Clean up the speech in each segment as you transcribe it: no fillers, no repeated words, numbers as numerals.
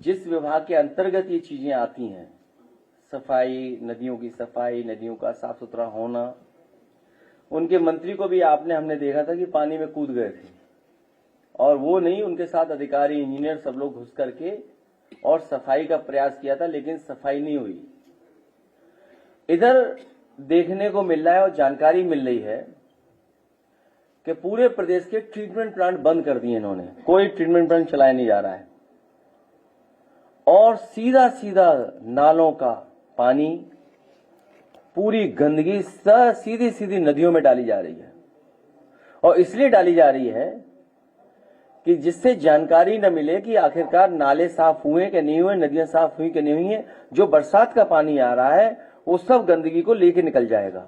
जिस विभाग के अंतर्गत ये चीजें आती हैं, सफाई, नदियों की सफाई, नदियों का साफ सुथरा होना, उनके मंत्री को भी हमने देखा था कि पानी में कूद गए थे, और वो नहीं, उनके साथ अधिकारी, इंजीनियर सब लोग घुस करके और सफाई का प्रयास किया था, लेकिन सफाई नहीं हुई। इधर देखने को मिल रहा है और जानकारी मिल रही है कि पूरे प्रदेश के ट्रीटमेंट प्लांट बंद कर दिए इन्होंने, कोई ट्रीटमेंट प्लांट चलाया नहीं जा रहा है, और सीधा सीधा नालों का पानी, पूरी गंदगी सीधी सीधी नदियों में डाली जा रही है। और इसलिए डाली जा रही है कि जिससे जानकारी न मिले कि आखिरकार नाले साफ हुए कि नहीं हुए, नदियां साफ हुई कि नहीं हुई है। जो बरसात का पानी आ रहा है वो सब गंदगी को लेके निकल जाएगा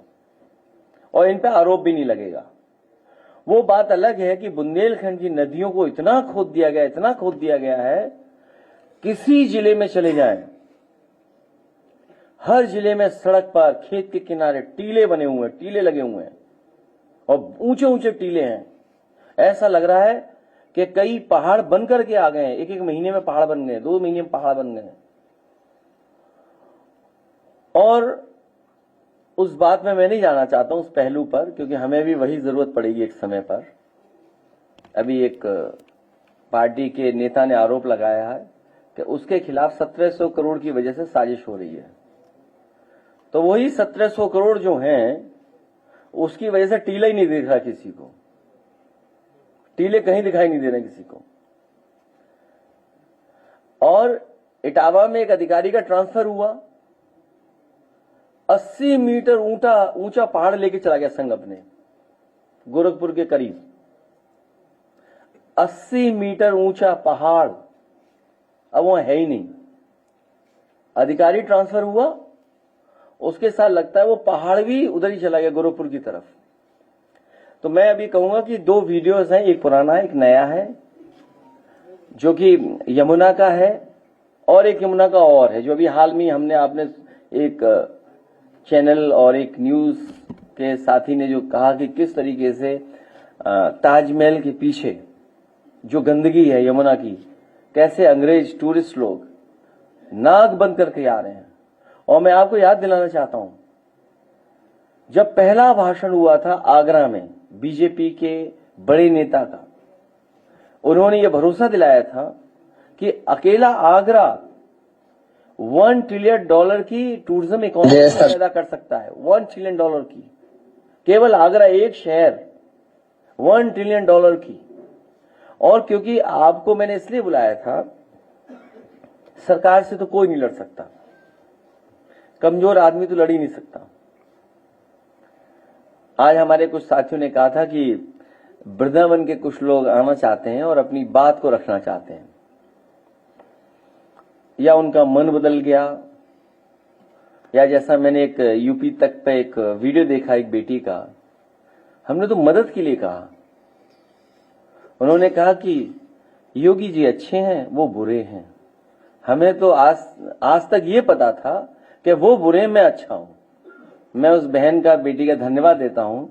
और इन पे आरोप भी नहीं लगेगा। वो बात अलग है कि बुंदेलखंड की नदियों को इतना खोद दिया गया, इतना खोद दिया गया है, किसी जिले में चले जाएं, हर जिले में सड़क पर, खेत के किनारे टीले बने हुए हैं, टीले लगे हुए हैं, और ऊंचे ऊंचे टीले हैं। ऐसा लग रहा है कि कई पहाड़ बन करके आ गए हैं, एक एक महीने में पहाड़ बन गए, 2 महीने में पहाड़ बन गए। और उस बात में मैं नहीं जाना चाहता हूं, उस पहलू पर, क्योंकि हमें भी वही जरूरत पड़ेगी एक समय पर। अभी एक पार्टी के नेता ने आरोप लगाया है कि उसके खिलाफ 1700 करोड़ की वजह से साजिश हो रही है। तो वही 1700 करोड़ जो हैं, उसकी वजह से टीला ही नहीं दिख रहा किसी को, टीले कहीं दिखाई नहीं दे रहे किसी को। और इटावा में एक अधिकारी का ट्रांसफर हुआ, 80 मीटर ऊंचा पहाड़ लेके चला गया संघ अपने, गोरखपुर के करीब 80 मीटर ऊंचा पहाड़, अब वो है ही नहीं। अधिकारी ट्रांसफर हुआ, उसके साथ लगता है वो पहाड़ भी उधर ही चला गया, गोरखपुर की तरफ। तो मैं अभी कहूंगा कि 2 वीडियोस हैं, एक पुराना एक नया है, जो कि यमुना का है, और एक यमुना का और है, जो अभी हाल में आपने एक चैनल और एक न्यूज के साथी ने जो कहा कि किस तरीके से ताजमहल के पीछे जो गंदगी है यमुना की, कैसे अंग्रेज टूरिस्ट लोग नाक बंद करके आ रहे हैं। और मैं आपको याद दिलाना चाहता हूं, जब पहला भाषण हुआ था आगरा में बीजेपी के बड़े नेता का, उन्होंने यह भरोसा दिलाया था कि अकेला आगरा $1 ट्रिलियन की टूरिज्म इकोनॉमी पैदा कर सकता है। $1 ट्रिलियन की, केवल आगरा एक शहर, $1 ट्रिलियन की। और क्योंकि आपको मैंने इसलिए बुलाया था, सरकार से तो कोई नहीं लड़ सकता, कमजोर आदमी तो लड़ ही नहीं सकता। आज हमारे कुछ साथियों ने कहा था कि वृंदावन के कुछ लोग आना चाहते हैं और अपनी बात को रखना चाहते हैं, या उनका मन बदल गया, या जैसा मैंने एक यूपी तक पे एक वीडियो देखा एक बेटी का, हमने तो मदद के लिए कहा। उन्होंने कहा कि योगी जी अच्छे हैं, वो बुरे हैं। हमें तो आज तक ये पता था कि वो बुरे, मैं अच्छा हूं। मैं उस बहन का, बेटी का धन्यवाद देता हूं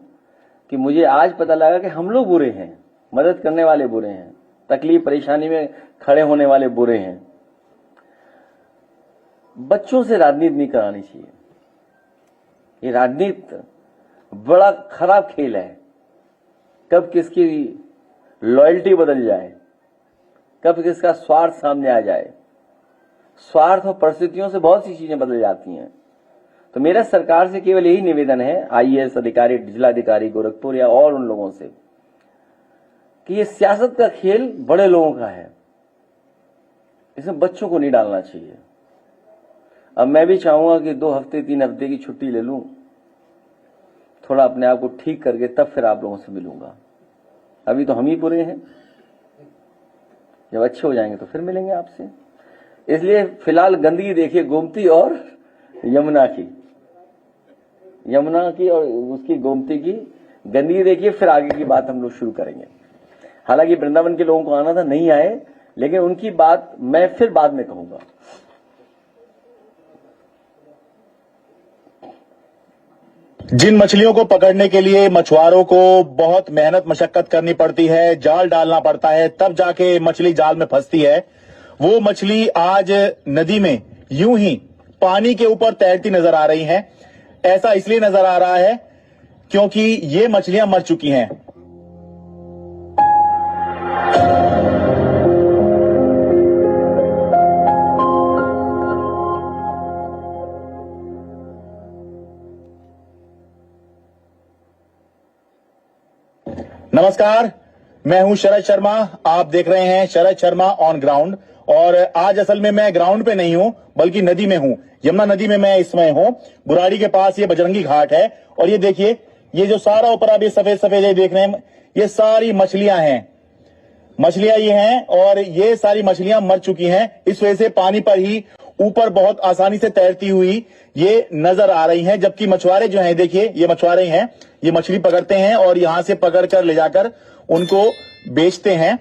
कि मुझे आज पता लगा कि हम लोग बुरे हैं, मदद करने वाले बुरे हैं, तकलीफ परेशानी में खड़े होने वाले बुरे हैं। बच्चों से राजनीति नहीं करानी चाहिए, ये राजनीति बड़ा खराब खेल है। कब किसकी लॉयल्टी बदल जाए, कब किसका स्वार्थ सामने आ जाए। स्वार्थ और परिस्थितियों से बहुत सी चीजें बदल जाती हैं। तो मेरा सरकार से केवल यही निवेदन है, आईएएस अधिकारी, जिलाधिकारी गोरखपुर या और उन लोगों से, कि ये सियासत का खेल बड़े लोगों का है, इसमें बच्चों को नहीं डालना चाहिए। अब मैं भी चाहूंगा कि 2 हफ्ते 3 हफ्ते की छुट्टी ले लूं, थोड़ा अपने आप को ठीक करके तब फिर आप लोगों से मिलूंगा। अभी तो हम ही बुरे हैं, जब अच्छे हो जाएंगे तो फिर मिलेंगे आपसे। इसलिए फिलहाल गंदगी देखिए गोमती और यमुना की और उसकी गोमती की गंदगी देखिए, फिर आगे की बात हम लोग शुरू करेंगे। हालांकि वृंदावन के लोगों को आना था, नहीं आए, लेकिन उनकी बात मैं फिर बाद में कहूंगा। जिन मछलियों को पकड़ने के लिए मछुआरों को बहुत मेहनत मशक्कत करनी पड़ती है, जाल डालना पड़ता है, तब जाके मछली जाल में फंसती है, वो मछली आज नदी में यूं ही पानी के ऊपर तैरती नजर आ रही हैं। ऐसा इसलिए नजर आ रहा है क्योंकि ये मछलियां मर चुकी हैं। नमस्कार, मैं हूं शरद शर्मा। आप देख रहे हैं शरद शर्मा ऑन ग्राउंड। और आज असल में मैं ग्राउंड पे नहीं हूं बल्कि नदी में हूं। यमुना नदी में मैं इस समय हूं। बुराड़ी के पास ये बजरंगी घाट है और ये देखिए, ये जो सारा ऊपर आप ये सफेद सफेद ये देख रहे हैं, ये सारी मछलियां हैं। मछलियां ये हैं और ये सारी मछलियां मर चुकी हैं। इस वजह से पानी पर ही ऊपर बहुत आसानी से तैरती हुई ये नजर आ रही हैं। जबकि मछुआरे जो हैं, देखिए ये मछुआरे हैं, ये मछली पकड़ते हैं और यहां से पकड़ कर ले जाकर उनको बेचते हैं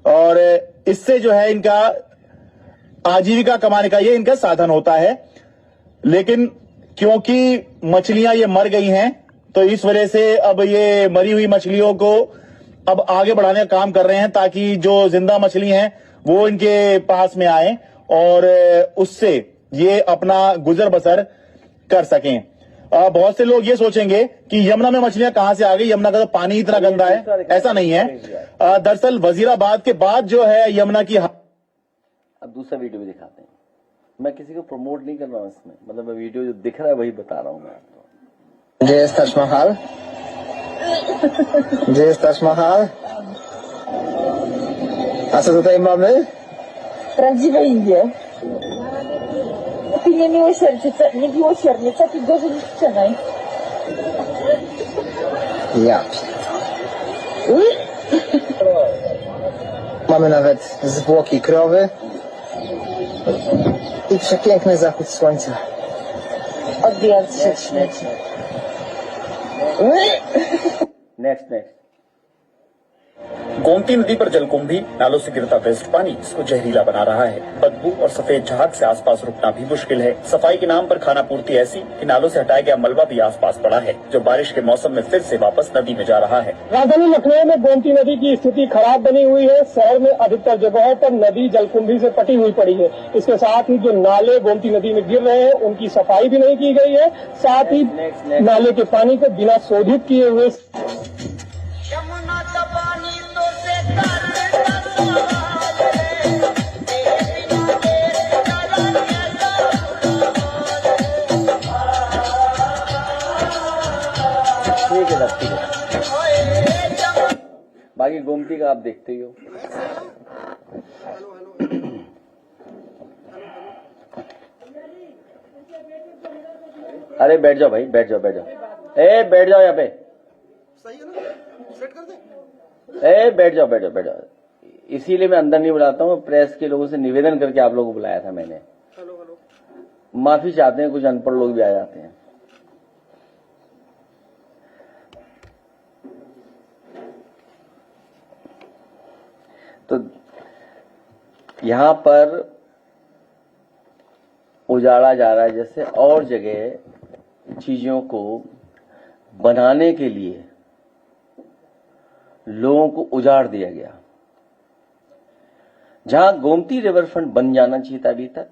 और इससे जो है इनका आजीविका कमाने का ये इनका साधन होता है। लेकिन क्योंकि मछलियां ये मर गई हैं तो इस वजह से अब ये मरी हुई मछलियों को अब आगे बढ़ाने का काम कर रहे हैं ताकि जो जिंदा मछली हैं वो इनके पास में आए और उससे ये अपना गुजर बसर कर सकें। बहुत से लोग ये सोचेंगे कि यमुना में मछलियां कहां से आ गई, यमुना का तो पानी इतना गंदा है। ऐसा नहीं है। दरअसल वजीराबाद के बाद जो है यमुना की। अब दूसरा वीडियो भी दिखाते हैं। मैं किसी को प्रमोट नहीं कर रहा हूँ इसमें, मतलब मैं वीडियो जो दिख रहा है वही बता रहा हूँ मैं आपको। Gdzie jest Taj Mahal? Gdzie jest Taj Mahal? A co tutaj mamy? Prawdziwe Indie. Ty niemiłosiernie, co ty gorzej niż wczoraj. Ja. Mamy nawet zwłoki krowy i przepiękny zachód słońca. Odbijając się od śmieci. Next Gomti नदी पर जलकुंभी, नालों से गिरता waste पानी इसको जहरीला बना रहा है। बदबू और सफेद झाग से आसपास रुकना भी मुश्किल है। सफाई के नाम पर खाना पूर्ति ऐसी कि नालों से हटाया गया मलबा भी आसपास पड़ा है, जो बारिश के मौसम में फिर से वापस नदी में जा रहा है। राजधानी लखनऊ में गोमती नदी की स्थिति खराब बनी हुई है। शहर में अधिकतर जगहों पर नदी जलकुंभी से पटी हुई पड़ी है। इसके साथ ही जो नाले गोमती नदी में गिर रहे हैं उनकी सफाई भी नहीं की गई है। साथ ही नाले के पानी को बिना शोधित किए हुए ठीक है। बाकी गोमती का आप देखते ही हो। अरे बैठ जाओ भाई, बैठ जाओ। ए बैठ जाओ यहाँ पे। ए बैठ जाओ। इसीलिए मैं अंदर नहीं बुलाता हूँ। प्रेस के लोगों से निवेदन करके आप लोगों को बुलाया था मैंने। माफी चाहते हैं, कुछ अनपढ़ लोग भी आ जाते हैं। तो यहां पर उजाड़ा जा रहा है, जैसे और जगह चीजों को बनाने के लिए लोगों को उजाड़ दिया गया। जहां गोमती रिवरफ्रंट बन जाना चाहिए था अभी तक,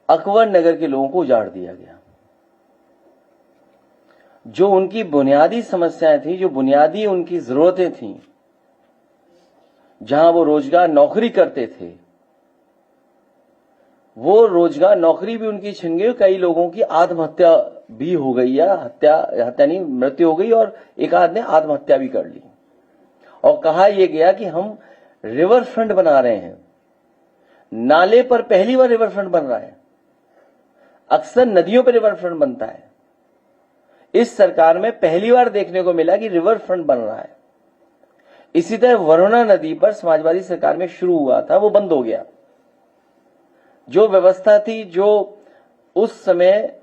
अकबर नगर के लोगों को उजाड़ दिया गया। जो उनकी बुनियादी समस्याएं थी, जो बुनियादी उनकी जरूरतें थीं, जहां वो रोजगार नौकरी करते थे, वो रोजगार नौकरी भी उनकी छिन गई। कई लोगों की आत्महत्या भी हो गई, या हत्या नहीं, मृत्यु हो गई, और एक आदमी ने आत्महत्या भी कर ली। और कहा यह गया कि हम रिवर फ्रंट बना रहे हैं। नाले पर पहली बार रिवर फ्रंट बन रहा है। अक्सर नदियों पर रिवर फ्रंट बनता है। इस सरकार में पहली बार देखने को मिला कि रिवर फ्रंट बन रहा है। इसी तरह वरुणा नदी पर समाजवादी सरकार में शुरू हुआ था, वो बंद हो गया। जो व्यवस्था थी, जो उस समय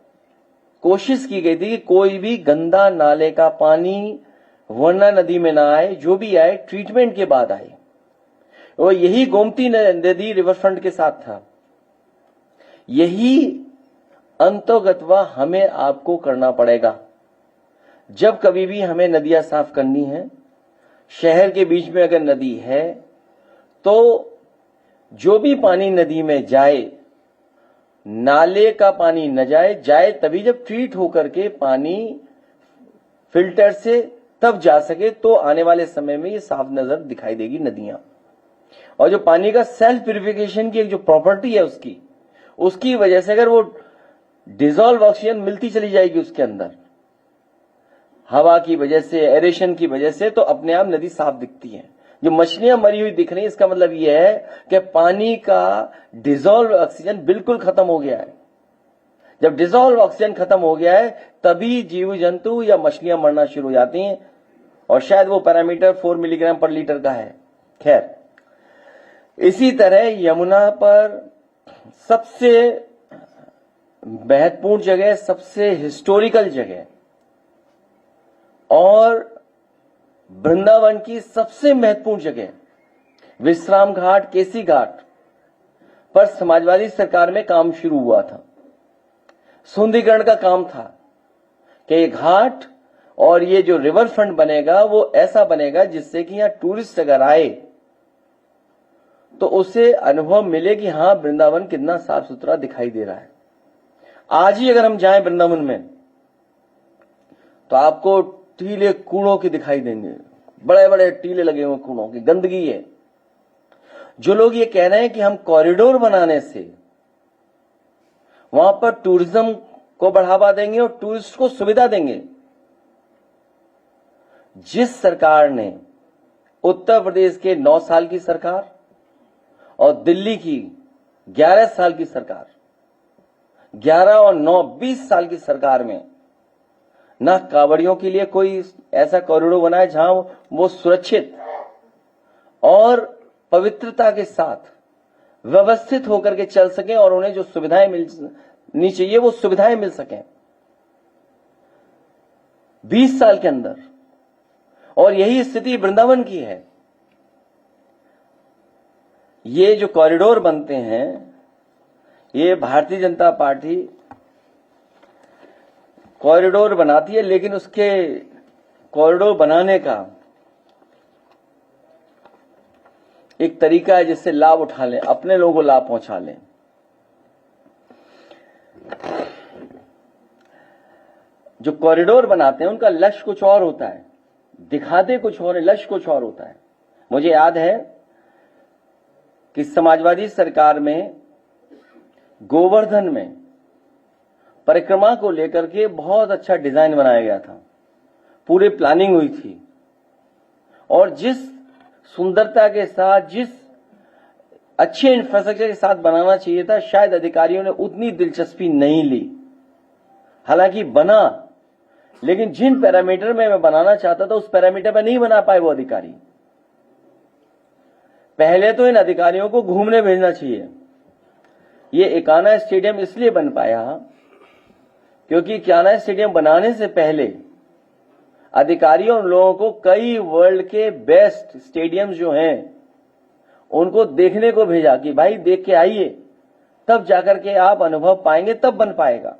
कोशिश की गई थी कि कोई भी गंदा नाले का पानी वरुणा नदी में ना आए, जो भी आए ट्रीटमेंट के बाद आए, और यही गोमती नदी रिवरफ्रंट के साथ था। यही अंतोगत्वा हमें आपको करना पड़ेगा। जब कभी भी हमें नदियां साफ करनी है, शहर के बीच में अगर नदी है तो जो भी पानी नदी में जाए, नाले का पानी न जाए तभी जब ट्रीट होकर के पानी फिल्टर से तब जा सके, तो आने वाले समय में ये साफ नजर दिखाई देगी नदियां। और जो पानी का सेल्फ प्यूरिफिकेशन की एक जो प्रॉपर्टी है उसकी वजह से अगर वो डिसॉल्व ऑक्सीजन मिलती चली जाएगी उसके अंदर, हवा की वजह से, एरेशन की वजह से, तो अपने आप नदी साफ दिखती है। जो मछलियां मरी हुई दिख रही है, इसका मतलब यह है कि पानी का डिसॉल्व ऑक्सीजन बिल्कुल खत्म हो गया है। जब डिसॉल्व ऑक्सीजन खत्म हो गया है तभी जीव जंतु या मछलियां मरना शुरू हो जाती हैं, और शायद वो पैरामीटर 4 मिलीग्राम पर लीटर का है। खैर, इसी तरह यमुना पर सबसे महत्वपूर्ण जगह, सबसे हिस्टोरिकल जगह और वृंदावन की सबसे महत्वपूर्ण जगह विश्राम घाट, केसी घाट पर समाजवादी सरकार में काम शुरू हुआ था। सुंदरीकरण का काम था कि ये घाट और ये जो रिवर फ्रंट बनेगा वो ऐसा बनेगा जिससे कि यहां टूरिस्ट अगर आए तो उसे अनुभव मिले कि हां, वृंदावन कितना साफ सुथरा दिखाई दे रहा है। आज ही अगर हम जाएं वृंदावन में तो आपको टीले कूड़ों के दिखाई देंगे, बड़े बड़े टीले लगे हुए कूड़ों की, गंदगी है। जो लोग ये कह रहे हैं कि हम कॉरिडोर बनाने से वहां पर टूरिज्म को बढ़ावा देंगे और टूरिस्ट को सुविधा देंगे, जिस सरकार ने, उत्तर प्रदेश के 9 साल की सरकार और दिल्ली की 11 साल की सरकार, 11 और 9 20 साल की सरकार में ना कांवड़ियों के लिए कोई ऐसा कॉरिडोर बनाया जहां वो सुरक्षित और पवित्रता के साथ व्यवस्थित होकर के चल सके और उन्हें जो सुविधाएं मिलनी चाहिए वो सुविधाएं मिल सकें 20 साल के अंदर। और यही स्थिति वृंदावन की है। ये जो कॉरिडोर बनते हैं, ये भारतीय जनता पार्टी कॉरिडोर बनाती है, लेकिन उसके कॉरिडोर बनाने का एक तरीका है जिससे लाभ उठा लें, अपने लोगों को लाभ पहुंचा लें। जो कॉरिडोर बनाते हैं उनका लक्ष्य कुछ और होता है, दिखाते कुछ और है, लक्ष्य कुछ और होता है। मुझे याद है कि समाजवादी सरकार में गोवर्धन में परिक्रमा को लेकर के बहुत अच्छा डिजाइन बनाया गया था, पूरी प्लानिंग हुई थी, और जिस सुंदरता के साथ, जिस अच्छे इंफ्रास्ट्रक्चर के साथ बनाना चाहिए था, शायद अधिकारियों ने उतनी दिलचस्पी नहीं ली। हालांकि बना, लेकिन जिन पैरामीटर में मैं बनाना चाहता था उस पैरामीटर में नहीं बना पाए वो अधिकारी। पहले तो इन अधिकारियों को घूमने भेजना चाहिए। ये इकाना स्टेडियम इसलिए बन पाया क्योंकि इकाना स्टेडियम बनाने से पहले अधिकारियों और लोगों को कई वर्ल्ड के बेस्ट स्टेडियम्स जो हैं उनको देखने को भेजा कि भाई देख के आइए, तब जाकर के आप अनुभव पाएंगे, तब बन पाएगा।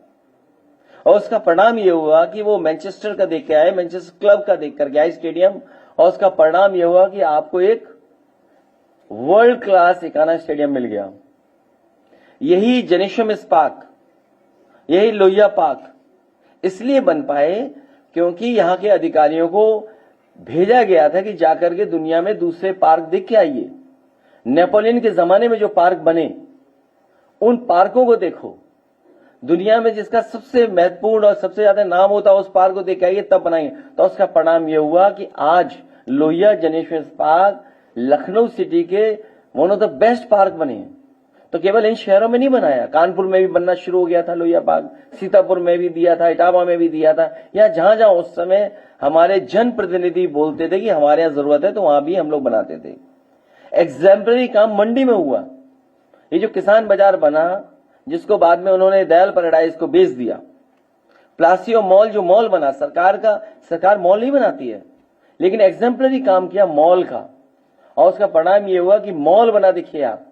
और उसका परिणाम ये हुआ कि वो मैनचेस्टर का देख के आए, मैनचेस्टर क्लब का देख करके आए स्टेडियम, और उसका परिणाम ये हुआ कि आपको एक वर्ल्ड क्लास इकाना स्टेडियम मिल गया। यही जनेश्वम पार्क, यही लोहिया पार्क इसलिए बन पाए क्योंकि यहां के अधिकारियों को भेजा गया था कि जाकर के दुनिया में दूसरे पार्क देख के आइए। नेपोलियन के जमाने में जो पार्क बने उन पार्कों को देखो, दुनिया में जिसका सबसे महत्वपूर्ण और सबसे ज्यादा नाम होता है उस पार्क को देख के आइए, तब बनाएंगे। तो उसका परिणाम यह हुआ कि आज लोहिया जनेश्वर पार्क लखनऊ सिटी के one of the best park बने हैं। तो केवल इन शहरों में नहीं बनाया, कानपुर में भी बनना शुरू हो गया था लोहिया पार्क, सीतापुर में भी दिया था, इटावा में भी दिया था, या जहां जहां उस समय हमारे जनप्रतिनिधि बोलते थे कि हमारे यहां जरूरत है तो वहां भी हम लोग बनाते थे। एग्जाम्पलरी काम मंडी में हुआ। ये जो किसान बाजार बना, जिसको बाद में उन्होंने दयाल पैराडाइज को बेच दिया, प्लासियो मॉल जो मॉल बना, सरकार मॉल नहीं बनाती है, लेकिन एग्जाम्पलरी काम किया मॉल का, और उसका परिणाम ये हुआ कि मॉल बना। देखिए आप,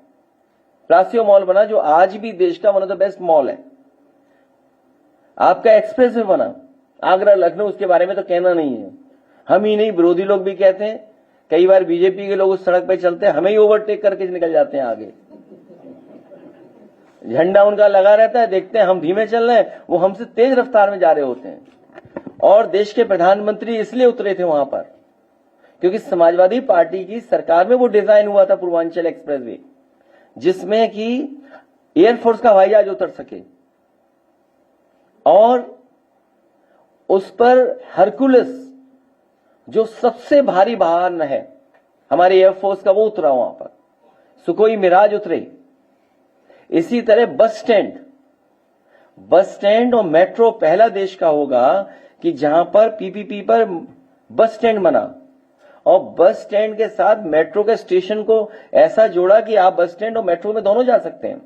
प्लासियो मॉल बना जो आज भी देश का one of the best mall है। आपका एक्सप्रेस वे बना, आगरा लखनऊ, उसके बारे में तो कहना नहीं है। हम ही नहीं, विरोधी लोग भी कहते हैं, कई बार बीजेपी के लोग उस सड़क पर चलते हैं, हमें ही ओवरटेक करके निकल जाते हैं आगे। झंडा उनका लगा रहता है, देखते हैं हम धीमे चल रहे हैं, वो हमसे तेज रफ्तार में जा रहे होते हैं। और देश के प्रधानमंत्री इसलिए उतरे थे वहां पर क्योंकि समाजवादी पार्टी की सरकार में वो डिजाइन हुआ था पूर्वांचल एक्सप्रेसवे, जिसमें कि एयरफोर्स का हवाई जहाज उतर सके और उस पर हरकुलस जो सबसे भारी वाहन है हमारे एयरफोर्स का, वो उतरा वहां पर। सुखोई मिराज उतरे। इसी तरह बस स्टैंड और मेट्रो पहला देश का होगा कि जहां पर पीपीपी पर बस स्टैंड बना और बस स्टैंड के साथ मेट्रो के स्टेशन को ऐसा जोड़ा कि आप बस स्टैंड और मेट्रो में दोनों जा सकते हैं।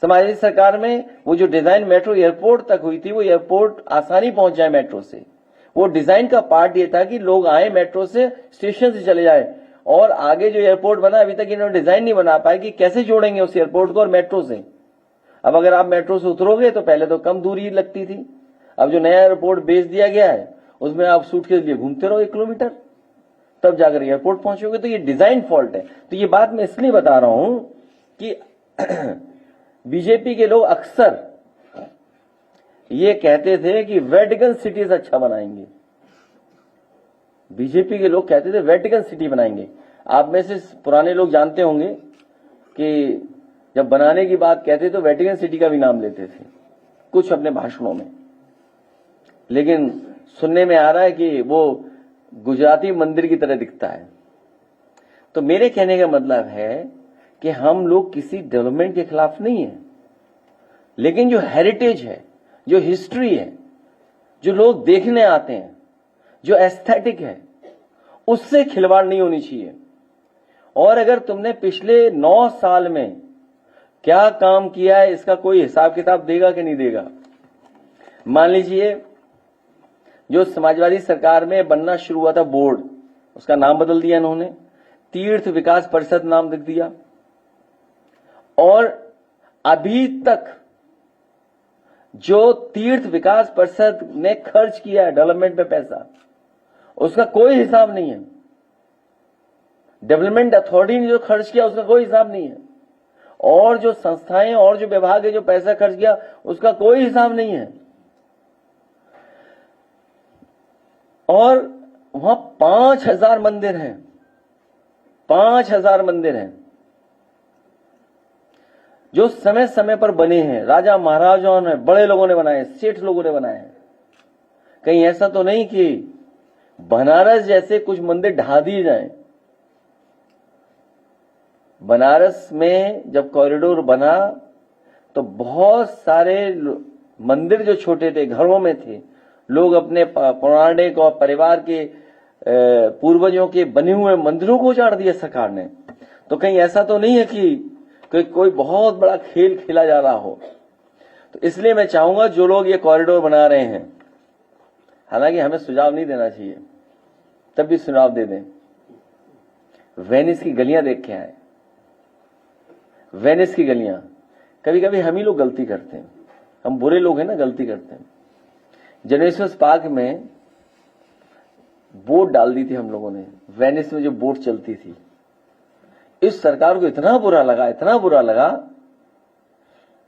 समाजवादी सरकार में वो जो डिजाइन मेट्रो एयरपोर्ट तक हुई थी, वो एयरपोर्ट आसानी पहुंच जाए मेट्रो से, वो डिजाइन का पार्ट ये था कि लोग आए मेट्रो से, स्टेशन से चले जाए। और आगे जो एयरपोर्ट बना, अभी तक इन्होंने डिजाइन नहीं बना पाया कि कैसे जोड़ेंगे उस एयरपोर्ट को और मेट्रो से। अब अगर आप मेट्रो से उतरोगे तो पहले तो कम दूरी लगती थी, अब जो नया एयरपोर्ट बेच दिया गया है उसमें आप सूट के लिए घूमते रहो 1 किलोमीटर, तब जाकर एयरपोर्ट पहुंचोगे। तो ये डिजाइन फॉल्ट है। तो ये बात मैं इसलिए बता रहा हूं कि बीजेपी के लोग अक्सर ये कहते थे कि वेटिकन सिटीज अच्छा बनाएंगे। बीजेपी के लोग कहते थे वेटिकन सिटी बनाएंगे। आप में से पुराने लोग जानते होंगे कि जब बनाने की बात कहते तो वेटिकन सिटी का भी नाम लेते थे कुछ अपने भाषणों में, लेकिन सुनने में आ रहा है कि वो गुजराती मंदिर की तरह दिखता है। तो मेरे कहने का मतलब है कि हम लोग किसी डेवलपमेंट के खिलाफ नहीं है, लेकिन जो हेरिटेज है, जो हिस्ट्री है, जो लोग देखने आते हैं, जो एस्थेटिक है, उससे खिलवाड़ नहीं होनी चाहिए। और अगर तुमने पिछले 9 साल में क्या काम किया है इसका कोई हिसाब किताब देगा कि नहीं देगा। मान लीजिए जो समाजवादी सरकार में बनना शुरू हुआ था बोर्ड, उसका नाम बदल दिया इन्होंने, तीर्थ विकास परिषद नाम लिख दिया, और अभी तक जो तीर्थ विकास परिषद ने खर्च किया है डेवलपमेंट पे पैसा, उसका कोई हिसाब नहीं है। डेवलपमेंट अथॉरिटी ने जो खर्च किया उसका कोई हिसाब नहीं है, और जो संस्थाएं और जो विभाग है जो पैसा खर्च किया उसका कोई हिसाब नहीं है। और वहां 5000 मंदिर हैं, 5000 मंदिर हैं जो समय समय पर बने हैं। राजा महाराजाओं ने, बड़े लोगों ने बनाए, सेठ लोगों ने बनाए हैं। कहीं ऐसा तो नहीं कि बनारस जैसे कुछ मंदिर ढा दिए जाएं। बनारस में जब कॉरिडोर बना तो बहुत सारे मंदिर जो छोटे थे, घरों में थे, लोग अपने पौराणिक और परिवार के पूर्वजों के बने हुए मंदिरों को उजाड़ दिया सरकार ने। तो कहीं ऐसा तो नहीं है कि कोई बहुत बड़ा खेल खेला जा रहा हो। तो इसलिए मैं चाहूंगा जो लोग ये कॉरिडोर बना रहे हैं, हालांकि हमें सुझाव नहीं देना चाहिए, तब भी सुझाव दे दें। वेनिस की गलियां देख के आए। वेनिस की गलियां, कभी कभी हम ही लोग गलती करते हैं, हम बुरे लोग हैं ना, गलती करते हैं। जेनेसिस पार्क में बोट डाल दी थी हम लोगों ने, वेनिस में जो बोट चलती थी। इस सरकार को इतना बुरा लगा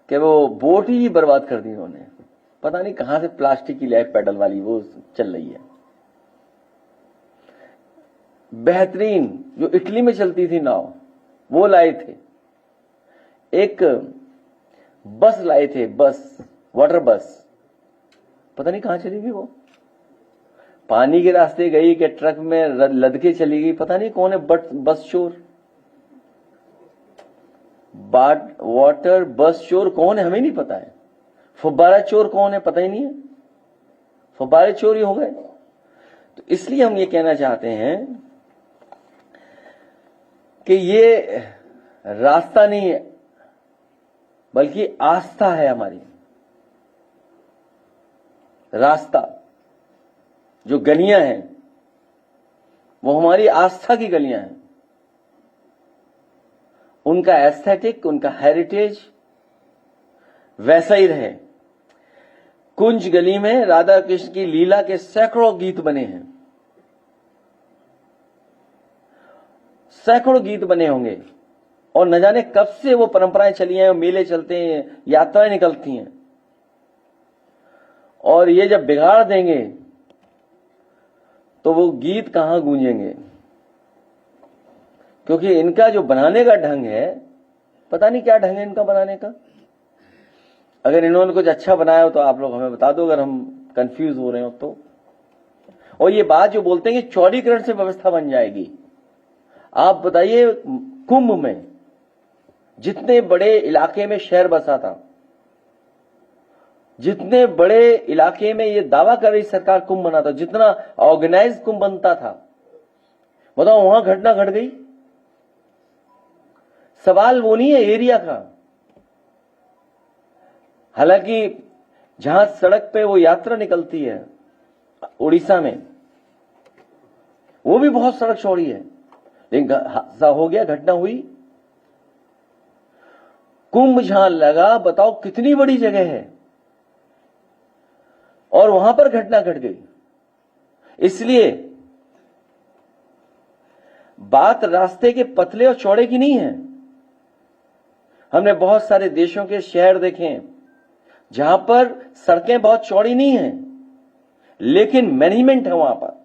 कि वो बोट ही बर्बाद कर दी उन्होंने। पता नहीं कहां से प्लास्टिक की लाइफ पैडल वाली वो चल रही है। बेहतरीन जो इटली में चलती थी नाव, वो लाए थे। एक बस लाए थे, बस, वाटर बस, पता नहीं कहां चली गई वो। पानी के रास्ते गई कि ट्रक में लद के चली गई, पता नहीं कौन है। बस चोर, वाटर बस चोर कौन है हमें नहीं पता है। फुब्बारा चोर कौन है पता ही नहीं है। फुब्बारे चोर ही हो गए। तो इसलिए हम ये कहना चाहते हैं कि ये रास्ता नहीं है बल्कि आस्था है हमारी। रास्ता, जो गलियां हैं वो हमारी आस्था की गलियां हैं। उनका एस्थेटिक, उनका हेरिटेज वैसा ही रहे। कुंज गली में राधा कृष्ण की लीला के सैकड़ों गीत बने हैं, सैकड़ों गीत बने होंगे, और न जाने कब से वो परंपराएं चली हैं, मेले चलते हैं, यात्राएं निकलती हैं, और ये जब बिगाड़ देंगे तो वो गीत कहां गूंजेंगे? क्योंकि इनका जो बनाने का ढंग है, पता नहीं क्या ढंग है इनका बनाने का। अगर इन्होंने कुछ अच्छा बनाया हो तो आप लोग हमें बता दो, अगर हम कंफ्यूज हो रहे हो तो। और ये बात जो बोलते हैं कि चौड़ीकरण से व्यवस्था बन जाएगी, आप बताइए कुंभ में जितने बड़े इलाके में शहर बसा था, जितने बड़े इलाके में ये दावा कर रही सरकार कुंभ बनाता, जितना ऑर्गेनाइज कुंभ बनता था, बताओ वहां घटना घट गई। सवाल वो नहीं है एरिया का। हालांकि जहां सड़क पे वो यात्रा निकलती है उड़ीसा में, वो भी बहुत सड़क चौड़ी है, लेकिन हादसा हो गया, घटना हुई। कुंभ जहां लगा, बताओ कितनी बड़ी जगह है, और वहां पर घटना घट गई। इसलिए बात रास्ते के पतले और चौड़े की नहीं है। हमने बहुत सारे देशों के शहर देखे हैं जहां पर सड़कें बहुत चौड़ी नहीं हैं, लेकिन मैनेजमेंट है वहां पर।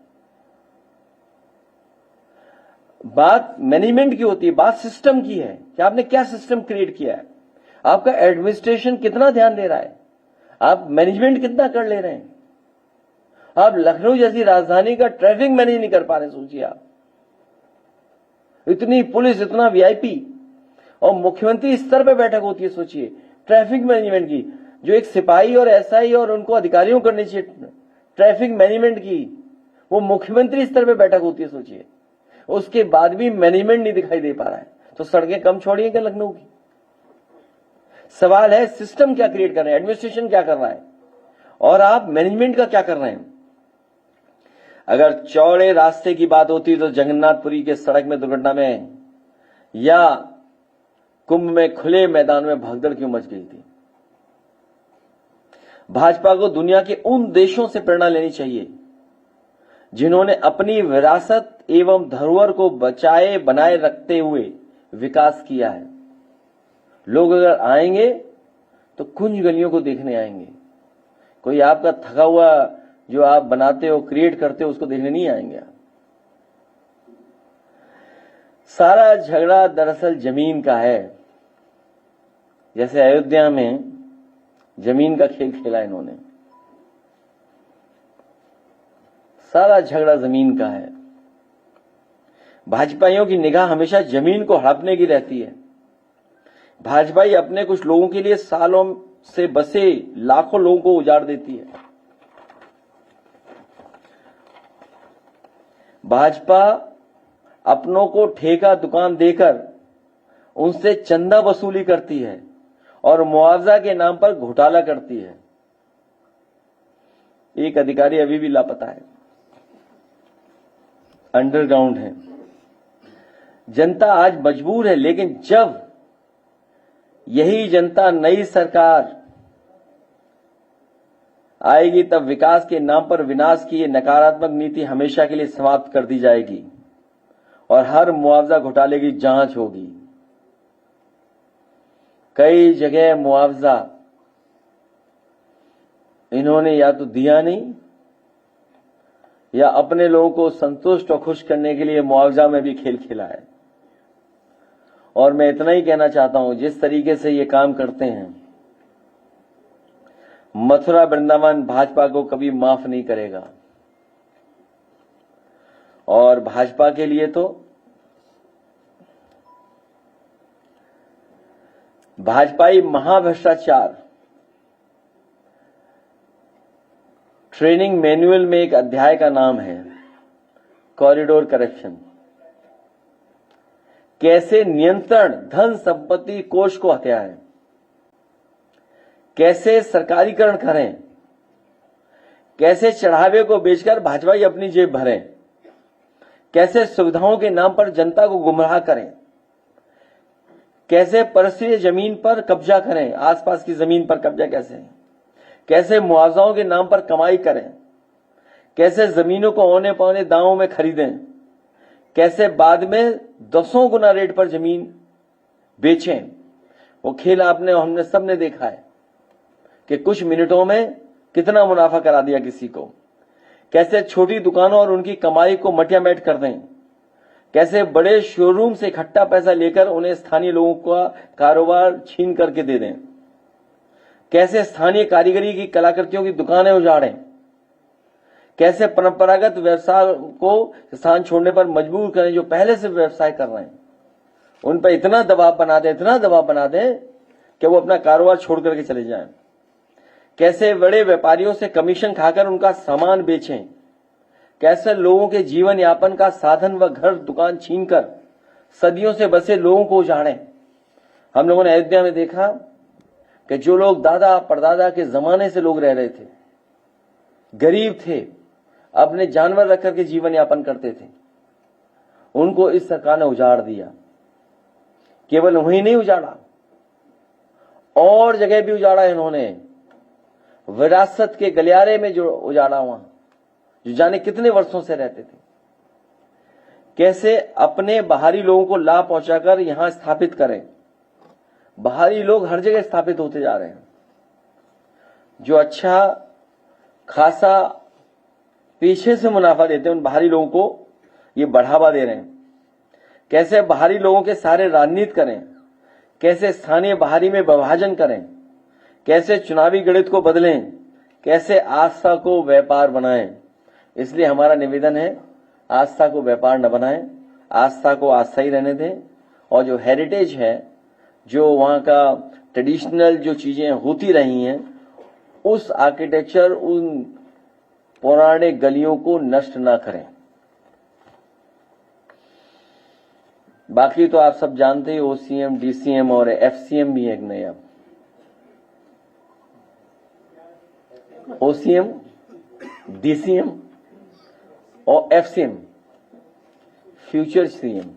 बात मैनेजमेंट की होती है, बात सिस्टम की है कि आपने क्या सिस्टम क्रिएट किया है, आपका एडमिनिस्ट्रेशन कितना ध्यान दे रहा है, आप मैनेजमेंट कितना कर ले रहे हैं। आप लखनऊ जैसी राजधानी का ट्रैफिक मैनेज नहीं कर पा रहे, सोचिए आप। इतनी पुलिस, इतना वीआईपी, और मुख्यमंत्री स्तर पे बैठक होती है, सोचिए ट्रैफिक मैनेजमेंट की, जो एक सिपाही और एसआई और उनको अधिकारियों को करनी चाहिए ट्रैफिक मैनेजमेंट की, वो मुख्यमंत्री स्तर पे बैठक होती है, सोचिए। उसके बाद भी मैनेजमेंट नहीं दिखाई दे पा रहा है, तो सड़कें कम चौड़ी हैं क्या लखनऊ की? सवाल है सिस्टम क्या क्रिएट कर रहे हैं, एडमिनिस्ट्रेशन क्या कर रहा है, और आप मैनेजमेंट का क्या कर रहे हैं। अगर चौड़े रास्ते की बात होती तो जगन्नाथपुरी के सड़क में दुर्घटना में या कुंभ में खुले मैदान में भगदड़ क्यों मच गई थी। भाजपा को दुनिया के उन देशों से प्रेरणा लेनी चाहिए जिन्होंने अपनी विरासत एवं धरोहर को बचाए बनाए रखते हुए विकास किया है। लोग अगर आएंगे तो कुंज गलियों को देखने आएंगे, कोई आपका थका हुआ जो आप बनाते हो, क्रिएट करते हो, उसको देखने नहीं आएंगे। सारा झगड़ा दरअसल जमीन का है। जैसे अयोध्या में जमीन का खेल खेला इन्होंने, सारा झगड़ा जमीन का है। भाजपाइयों की निगाह हमेशा जमीन को हड़पने की रहती है। भाजपाई अपने कुछ लोगों के लिए सालों से बसे लाखों लोगों को उजाड़ देती है। भाजपा अपनों को ठेका दुकान देकर उनसे चंदा वसूली करती है और मुआवजा के नाम पर घोटाला करती है। एक अधिकारी अभी भी लापता है, अंडरग्राउंड है। जनता आज मजबूर है, लेकिन जब यही जनता नई सरकार आएगी तब विकास के नाम पर विनाश की ये नकारात्मक नीति हमेशा के लिए समाप्त कर दी जाएगी और हर मुआवजा घोटाले की जांच होगी। कई जगह मुआवजा इन्होंने या तो दिया नहीं या अपने लोगों को संतुष्ट और खुश करने के लिए मुआवजा में भी खेल खेला है। और मैं इतना ही कहना चाहता हूं, जिस तरीके से ये काम करते हैं, मथुरा वृंदावन भाजपा को कभी माफ नहीं करेगा। और भाजपा के लिए तो भाजपाई महाभ्रष्टाचार ट्रेनिंग मैनुअल में एक अध्याय का नाम है कॉरिडोर करप्शन। कैसे नियंत्रण धन संपत्ति कोष को हत्या है, कैसे सरकारीकरण करें, कैसे चढ़ावे को बेचकर भाजपाई अपनी जेब भरें, कैसे सुविधाओं के नाम पर जनता को गुमराह करें, कैसे परस्त्रीय जमीन पर कब्जा करें, आसपास की जमीन पर कब्जा कैसे मुआवजाओं के नाम पर कमाई करें, कैसे जमीनों को औने पौने दामों में खरीदें, कैसे बाद में 10 गुना रेट पर जमीन बेचें। वो खेल आपने हमने सबने देखा है कि कुछ मिनटों में कितना मुनाफा करा दिया किसी को, कैसे छोटी दुकानों और उनकी कमाई को मटियामेट कर दें, कैसे बड़े शोरूम से इकट्ठा पैसा लेकर उन्हें स्थानीय लोगों का कारोबार छीन करके दे दें, कैसे स्थानीय कारीगरी की कलाकृतियों की दुकानें उजाड़ें, कैसे परंपरागत व्यवसाय को स्थान छोड़ने पर मजबूर करें जो पहले से व्यवसाय कर रहे हैं, उन पर इतना दबाव बना दें कि वो अपना कारोबार छोड़ करके चले जाएं, कैसे बड़े व्यापारियों से कमीशन खाकर उनका सामान बेचें, कैसे लोगों के जीवन यापन का साधन व घर दुकान छीनकर सदियों से बसे लोगों को उजाड़ें। हम लोगों ने अयोध्या में देखा कि जो लोग दादा परदादा के जमाने से लोग रह रहे थे, गरीब थे, अपने जानवर रख करके जीवन यापन करते थे, उनको इस सरकार ने उजाड़ दिया। केवल वहीं नहीं उजाड़ा, और जगह भी उजाड़ा इन्होंने। विरासत के गलियारे में जो उजाड़ा, वहां जो जाने कितने वर्षों से रहते थे, कैसे अपने बाहरी लोगों को लाभ पहुंचाकर यहां स्थापित करें। बाहरी लोग हर जगह स्थापित होते जा रहे हैं, जो अच्छा खासा पीछे से मुनाफा देते हैं उन बाहरी लोगों को ये बढ़ावा दे रहे हैं। कैसे बाहरी लोगों के सारे राजनीति करें, कैसे स्थानीय बाहरी में विभाजन करें, कैसे चुनावी गणित को बदलें, कैसे आस्था को व्यापार बनाएं। इसलिए हमारा निवेदन है, आस्था को व्यापार न बनाएं, आस्था को आस्था ही रहने दें, और जो हेरिटेज है, जो वहां का ट्रेडिशनल जो चीजें होती रही हैं, उस आर्किटेक्चर, उन पौराणिक गलियों को नष्ट ना करें। बाकी तो आप सब जानते हैं, ओसीएम, डीसीएम और एफसीएम भी एक नया। ओसीएम, डीसीएम और एफसीएम, फ्यूचर सीएम।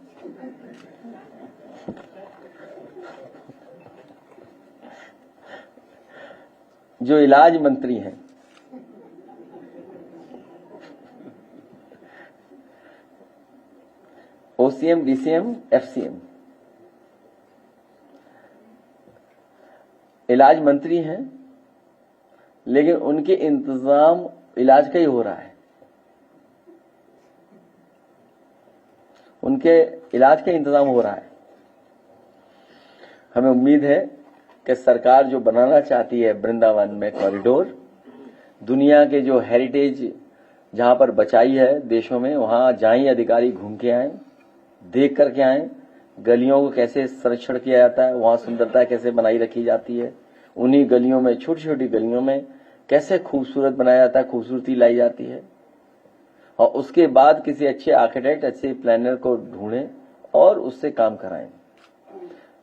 जो इलाज मंत्री हैं, ओसीएम, डीसीएम, एफसीएम इलाज मंत्री हैं, लेकिन उनके इंतजाम इलाज का ही हो रहा है, उनके इलाज का इंतजाम हो रहा है। हमें उम्मीद है कि सरकार जो बनाना चाहती है वृंदावन में कॉरिडोर, दुनिया के जो हेरिटेज जहां पर बचाई है देशों में, वहां जाएं अधिकारी, घूम के आए, देख करके आए, गलियों को कैसे संरक्षण किया जाता है, वहां सुंदरता कैसे बनाई रखी जाती है, उन्हीं गलियों में, छोटी छोटी गलियों में कैसे खूबसूरत बनाया जाता है, खूबसूरती लाई जाती है। और उसके बाद किसी अच्छे आर्किटेक्ट, अच्छे प्लानर को ढूंढें और उससे काम कराएं,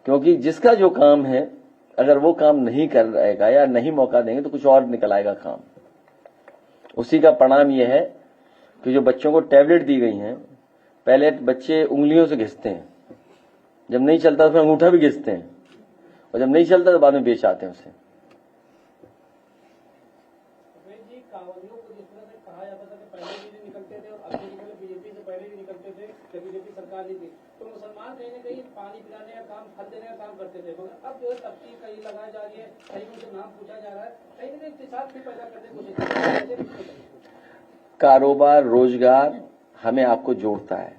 क्योंकि जिसका जो काम है, अगर वो काम नहीं कर रहेगा या नहीं मौका देंगे तो कुछ और निकल आएगा काम। उसी का परिणाम यह है कि जो बच्चों को टैबलेट दी गई हैं, पहले बच्चे उंगलियों से घिसते हैं, जब नहीं चलता तो फिर अंगूठा भी घिसते हैं, और जब नहीं चलता तो बाद में बेच आते हैं उसे। कांवरियों को जिस तरह से कहा जाता था कि पहले भी निकलते थे और अभी निकले, बीजेपी से पहले भी निकलते थे जब बीजेपी सरकार नहीं थी, तो मुसलमान कहीं ना कहीं पानी पिलाने का काम, फल देने का काम करते थे, मगर अब जो है तफ्तीश कहीं लगाई जा रही है, कहीं उनसे नाम पूछा जा रहा है, कहीं ना कहीं इख्तिसास भी पैदा करने की कोशिश। कारोबार, रोजगार हमें आपको जोड़ता है,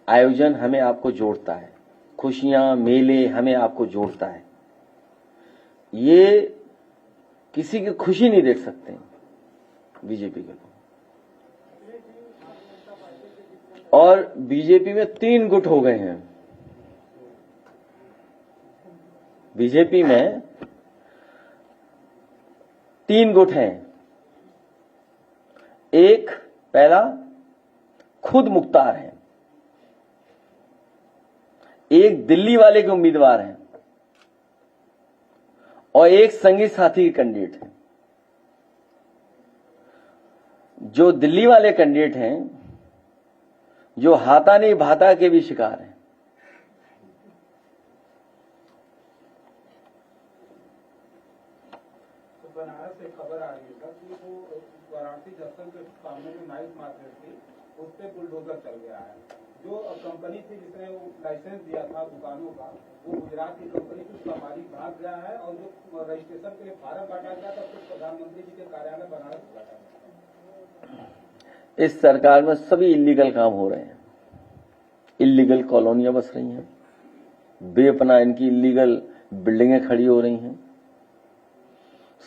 आयोजन हमें आपको जोड़ता है, खुशियां, मेले हमें आपको जोड़ता है। ये किसी की खुशी नहीं देख सकते बीजेपी के लोग। और बीजेपी में 3 गुट हो गए हैं। बीजेपी में 3 गुट हैं। एक, पहला खुद मुख्तार हैं, एक दिल्ली वाले के उम्मीदवार हैं, और एक संगी साथी के कैंडिडेट हैं। जो दिल्ली वाले कैंडिडेट हैं, जो हाथा नहीं भाता के भी शिकार हैं। तो बनारस से खबर आ रही है कि वो वाराणसी जंक्शन के सामने जो नाइट मार्केट थी, उस पे बुलडोजर चल गया है। जो कंपनी थी जिसने वो लाइसेंस दिया था दुकानों का, वो गुजरात की कंपनी थी, उसका मालिक भाग गया है और जो रजिस्ट्रेशन के लिए फार्म बांटा गया था तो प्रधानमंत्री जी के कार्यालय बनारस बांटा गया। इस सरकार में सभी इलीगल काम हो रहे हैं, इलीगल कॉलोनियां बस रही हैं, बेपना इनकी इलीगल बिल्डिंगें खड़ी हो रही हैं,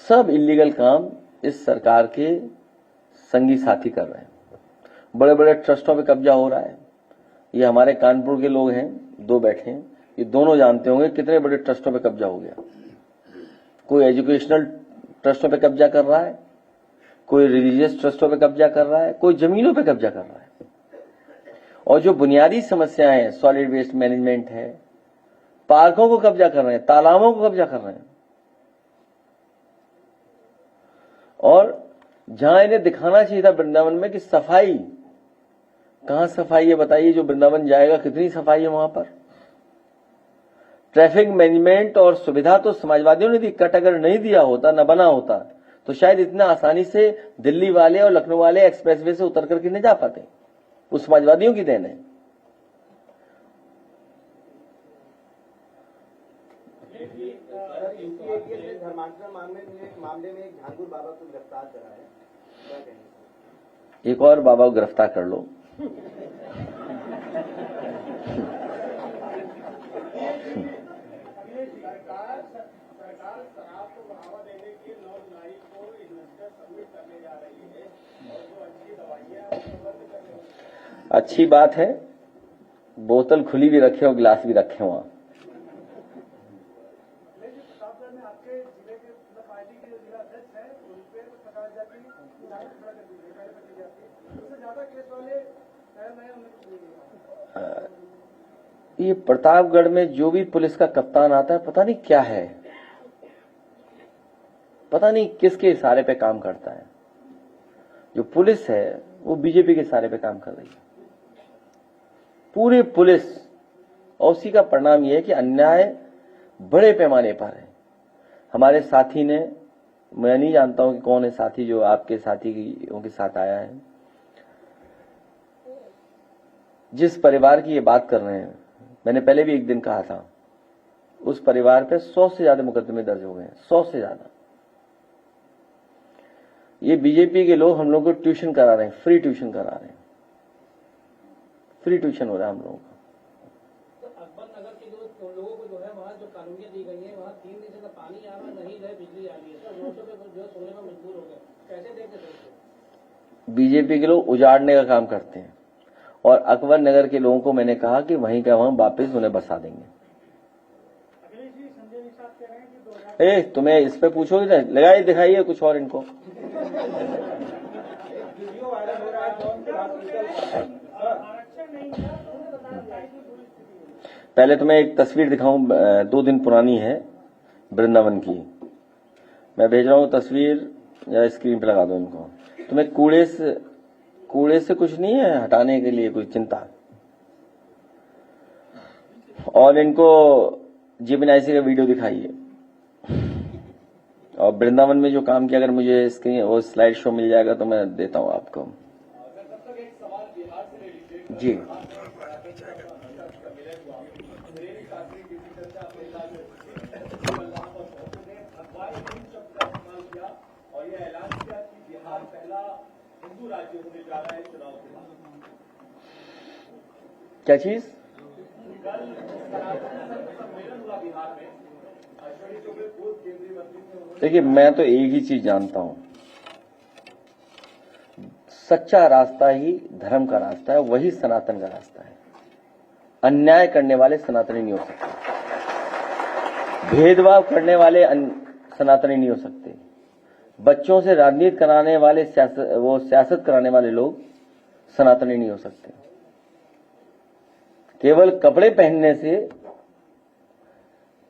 सब इलीगल काम इस सरकार के संगी साथी कर रहे हैं। बड़े बड़े ट्रस्टों पे कब्जा हो रहा है। ये हमारे कानपुर के लोग हैं, दो बैठे हैं, ये दोनों जानते होंगे कितने बड़े ट्रस्टों पे कब्जा हो गया। कोई एजुकेशनल ट्रस्टों पे कब्जा कर रहा है, कोई रिलीजियस ट्रस्टों पे कब्जा कर रहा है, कोई जमीनों पे कब्जा कर रहा है। और जो बुनियादी समस्याएं हैं, सॉलिड वेस्ट मैनेजमेंट है, पार्कों को कब्जा कर रहे हैं, तालाबों को कब्जा कर रहे हैं। और जहां इन्हें दिखाना चाहिए था वृंदावन में कि सफाई, कहां सफाई है बताइए? जो वृंदावन जाएगा कितनी सफाई है वहां पर? ट्रैफिक मैनेजमेंट और सुविधा तो समाजवादियों ने दी, कट अगर नहीं दिया होता, न बना होता, तो शायद इतना आसानी से दिल्ली वाले और लखनऊ वाले एक्सप्रेसवे से उतर करके नहीं जा पाते। वो समाजवादियों की देन है। धर्मांतरण मामले में एक झांगुर बाबा को गिरफ्तार करा है, क्या कहेंगे? एक और बाबा को गिरफ्तार कर लो। सरकार शराब को बढ़ावा देने के 9 जुलाई को इन्वेस्टर सबमिट करने जा रही है और जो अच्छी दवाइयां उसको बंद करने। अच्छी बात है, बोतल खुली भी रखे और गिलास भी रखे वहां। प्रतापगढ़ में आपके जिले के पार्टी के जिला अध्यक्ष है, उन पर पकड़ जाती है, उससे ज्यादा केस वाले ये प्रतापगढ़ में जो भी पुलिस का कप्तान आता है, पता नहीं क्या है, पता नहीं किसके इशारे पे काम करता है। जो पुलिस है वो बीजेपी के इशारे पे काम कर रही है, पूरी पुलिस। और उसी का परिणाम यह है कि अन्याय बड़े पैमाने पर है। हमारे साथी ने, मैं नहीं जानता हूं कि कौन है साथी जो आपके साथी के साथ आया है, जिस परिवार की ये बात कर रहे हैं, मैंने पहले भी एक दिन कहा था, उस परिवार पे 100 से ज्यादा मुकदमे दर्ज हो गए हैं, 100 से ज्यादा। ये बीजेपी के लोग हम लोग को ट्यूशन करा रहे हैं, फ्री ट्यूशन करा रहे हैं, फ्री ट्यूशन हो रहा है हम लोगों का। अकबर नगर के जो लोगों को जो है वहाँ जो कानूनियाँ दी गई है, वहाँ 3 दिन से पानी आ रहा नहीं है, बिजली आ रही है, सब रोडों पे जो सोने में मजबूर हो गए, कैसे देखते हैं? बीजेपी के लोग उजाड़ने का काम करते हैं और अकबर नगर के लोगों को मैंने कहा कि वहीं का वहां वापस उन्हें बसा देंगे। तुम्हें इस पे पूछोगे ना, लगाइए दिखाइए कुछ और इनको। वीडियो वायरल हो रहा है पहले तुम्हें एक तस्वीर दिखाऊं, 2 दिन पुरानी है, वृंदावन की। मैं भेज रहा हूं तस्वीर, या स्क्रीन पे लगा दो इनको। तुम्हें कूड़े से कुछ नहीं है हटाने के लिए कोई चिंता। और इनको जीपीएनआईसी का वीडियो दिखाइए। और वृंदावन में जो काम किया, अगर मुझे स्क्रीन वो स्लाइड शो मिल जाएगा तो मैं देता हूं आपको। जी और यह ऐलान किया कि बिहार पहला हिंदू राज्य होने जा रहा है चुनाव के बाद। क्या चीज? सम्मेलन हुआ बिहार में, अश्विनी चौबे पूर्व केंद्रीय मंत्री थे। देखिए, मैं तो एक ही चीज जानता हूं, सच्चा रास्ता ही धर्म का रास्ता है, वही सनातन का रास्ता है। अन्याय करने वाले सनातनी नहीं हो सकते, भेदभाव करने वाले सनातनी नहीं हो सकते, बच्चों से राजनीति कराने वाले सियासत कराने वाले लोग सनातनी नहीं हो सकते। केवल कपड़े पहनने से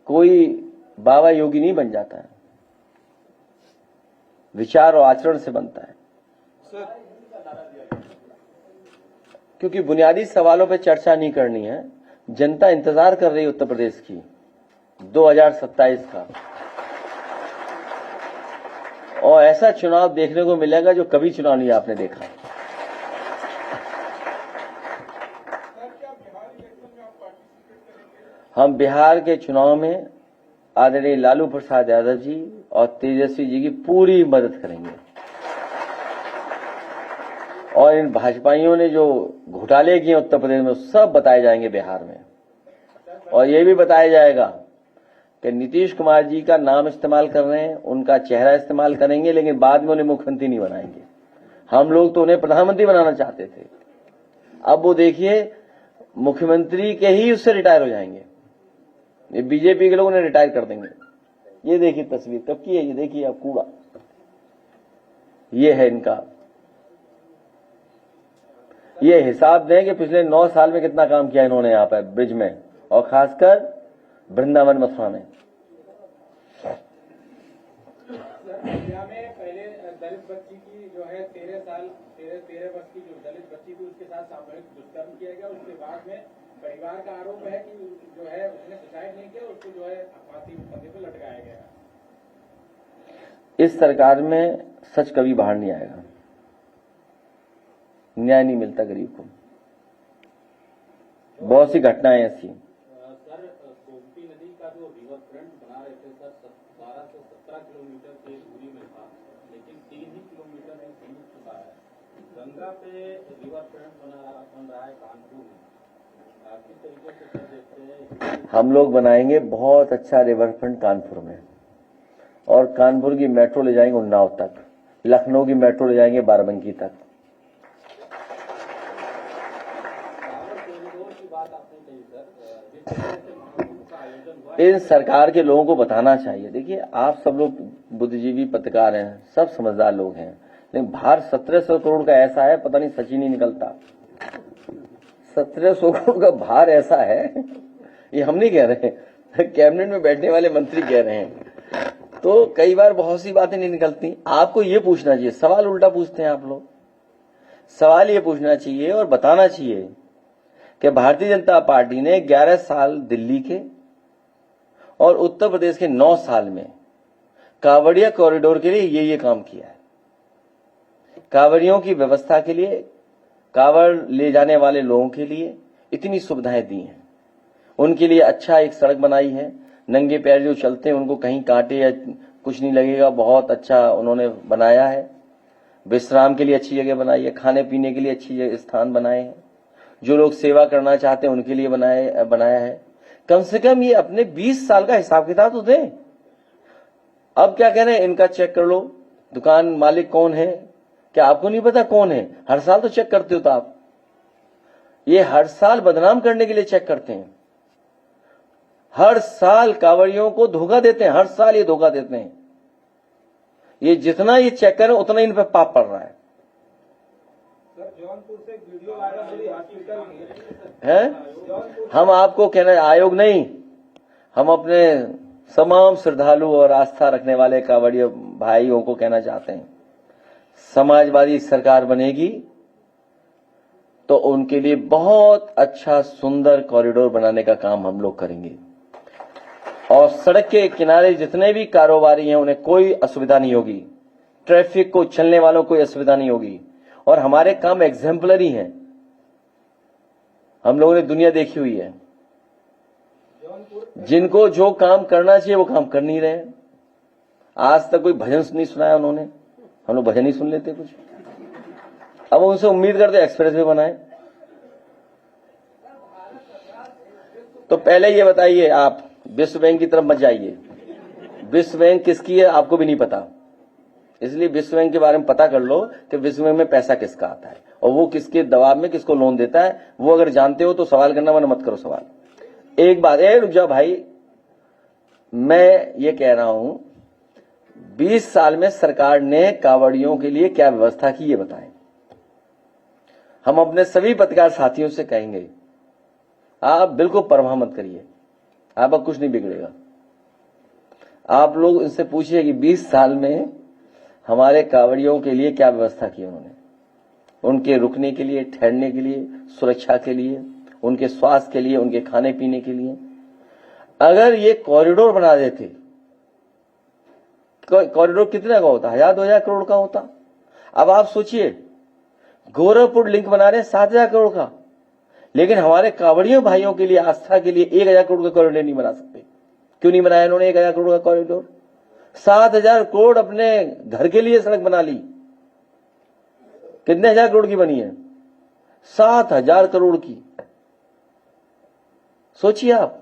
कोई बाबा योगी नहीं बन जाता है, विचार और आचरण से बनता है। क्योंकि बुनियादी सवालों पर चर्चा नहीं करनी है। जनता इंतजार कर रही है उत्तर प्रदेश की 2027 का, और ऐसा चुनाव देखने को मिलेगा जो कभी चुनाव नहीं आपने देखा। हम बिहार के चुनाव में आदरणीय लालू प्रसाद यादव जी और तेजस्वी जी की पूरी मदद करेंगे और इन भाजपाइयों ने जो घोटाले किए उत्तर प्रदेश में सब बताए जाएंगे बिहार में। और ये भी बताया जाएगा कि नीतीश कुमार जी का नाम इस्तेमाल कर रहे हैं, उनका चेहरा इस्तेमाल करेंगे, लेकिन बाद में उन्हें मुख्यमंत्री नहीं बनाएंगे। हम लोग तो उन्हें प्रधानमंत्री बनाना चाहते थे, अब वो देखिए मुख्यमंत्री के ही उससे रिटायर हो जाएंगे। ये बीजेपी के लोग उन्हें रिटायर कर देंगे। ये देखिए तस्वीर कब की है, ये देखिए आप कूड़ा, ये है इनका। ये हिसाब दें कि पिछले 9 साल में कितना काम किया इन्होंने यहाँ पर ब्रिज में और खासकर वृंदावन मथुरा में। इंडिया में पहले दलित बच्ची की जो है 13 वर्ष की जो दलित बच्ची थी उसके साथ सामूहिक दुष्कर्म किया गया। उसके बाद में परिवार का आरोप है कि जो है उसने सुसाइड नहीं किया, उसको जो है फांसी पर लटकाया गया। इस सरकार में सच कभी बाहर नहीं आएगा, न्याय नहीं मिलता गरीब को। बहुत सी घटनाएं ऐसी। सर, गोमती नदी का जो रिवर फ्रंट बना रहे थे सर 12 से 17 किलोमीटर की दूरी में था, लेकिन 3 ही किलोमीटर में सीमित चुका है। गंगा पे रिवर फ्रंट बन रहा है कानपुर में, किस तरीके से सर देखते हैं? हम लोग बनाएंगे बहुत अच्छा रिवर फ्रंट कानपुर में, और कानपुर की मेट्रो ले जाएंगे उन्नाव तक, लखनऊ की मेट्रो ले जाएंगे बाराबंकी तक। इन सरकार के लोगों को बताना चाहिए। देखिए आप सब लोग बुद्धिजीवी पत्रकार हैं, सब समझदार लोग हैं, लेकिन भार 1700 करोड़ का ऐसा है, पता नहीं सच ही नहीं निकलता। 1700 करोड़ का भार ऐसा है, ये हम नहीं कह रहे हैं, कैबिनेट में बैठने वाले मंत्री कह रहे हैं। तो कई बार बहुत सी बातें नहीं निकलती। आपको ये पूछना चाहिए, सवाल उल्टा पूछते हैं आप लोग। सवाल ये पूछना चाहिए और बताना चाहिए कि भारतीय जनता पार्टी ने 11 साल दिल्ली के और उत्तर प्रदेश के 9 साल में कांवड़िया कॉरिडोर के लिए ये काम किया है। कांवड़ियों की व्यवस्था के लिए, कांवड़ ले जाने वाले लोगों के लिए इतनी सुविधाएं दी हैं। उनके लिए अच्छा एक सड़क बनाई है, नंगे पैर जो चलते हैं उनको कहीं कांटे या कुछ नहीं लगेगा, बहुत अच्छा उन्होंने बनाया है। विश्राम के लिए अच्छी जगह बनाई है, खाने पीने के लिए अच्छी स्थान बनाए हैं, जो लोग सेवा करना चाहते हैं उनके लिए बनाया है। कम से कम ये अपने 20 साल का हिसाब किताब तो दें। अब क्या कह रहे हैं, इनका चेक कर लो, दुकान मालिक कौन है, क्या आपको नहीं पता कौन है? हर साल तो चेक करते हो तो आप, ये हर साल बदनाम करने के लिए चेक करते हैं। हर साल कांवड़ियों को धोखा देते हैं, हर साल ये धोखा देते हैं। ये जितना ये चेक करें उतना इन पे पाप पड़ रहा है। सर, जौनपुर से वीडियो वायरल हुई हॉस्पिटल है। हम आपको कहना, आयोग नहीं, हम अपने तमाम श्रद्धालु और आस्था रखने वाले कांवड़िया भाइयों को कहना चाहते हैं, समाजवादी सरकार बनेगी तो उनके लिए बहुत अच्छा सुंदर कॉरिडोर बनाने का काम हम लोग करेंगे। और सड़क के किनारे जितने भी कारोबारी हैं उन्हें कोई असुविधा नहीं होगी, ट्रैफिक को चलने वालों को कोई असुविधा नहीं होगी। और हमारे काम एग्जाम्पलरी हैं, हम लोगों ने दुनिया देखी हुई है। जिनको जो काम करना चाहिए वो काम कर नहीं रहे। आज तक कोई भजन नहीं सुनाया उन्होंने, हम लोग भजन ही सुन लेते कुछ। अब उनसे उम्मीद करते एक्सप्रेस वे बनाए। तो पहले ये बताइए, आप विश्व बैंक की तरफ मत जाइए। विश्व बैंक किसकी है आपको भी नहीं पता, इसलिए विश्व बैंक के बारे में पता कर लो कि विश्व बैंक में पैसा किसका आता है और वो किसके दबाव में किसको लोन देता है। वो अगर जानते हो तो सवाल करना, वरना मत करो सवाल। एक बात, रुक जाओ भाई, मैं ये कह रहा हूं 20 साल में सरकार ने कांवड़ियों के लिए क्या व्यवस्था की ये बताएं। हम अपने सभी पत्रकार साथियों से कहेंगे, आप बिल्कुल परवाह मत करिए, आपका कुछ नहीं बिगड़ेगा। आप लोग इनसे पूछिए कि 20 साल में हमारे कांवड़ियों के लिए क्या व्यवस्था की उन्होंने, उनके रुकने के लिए, ठहरने के लिए, सुरक्षा के लिए, उनके स्वास्थ्य के लिए, उनके खाने पीने के लिए। अगर ये कॉरिडोर बना देते, कॉरिडोर कितने का होता, 1000-2000 करोड़ का होता। अब आप सोचिए, गोरखपुर लिंक बना रहे हैं 7000 करोड़ का, लेकिन हमारे कांवड़ियों भाइयों के लिए, आस्था के लिए 1000 करोड़ का कॉरिडोर नहीं बना सकते। क्यों नहीं बनाया इन्होंने 1000 करोड़ का कॉरिडोर? 7000 करोड़ अपने घर के लिए सड़क बना ली। कितने हजार करोड़ की बनी है? 7000 करोड़ की। सोचिए आप,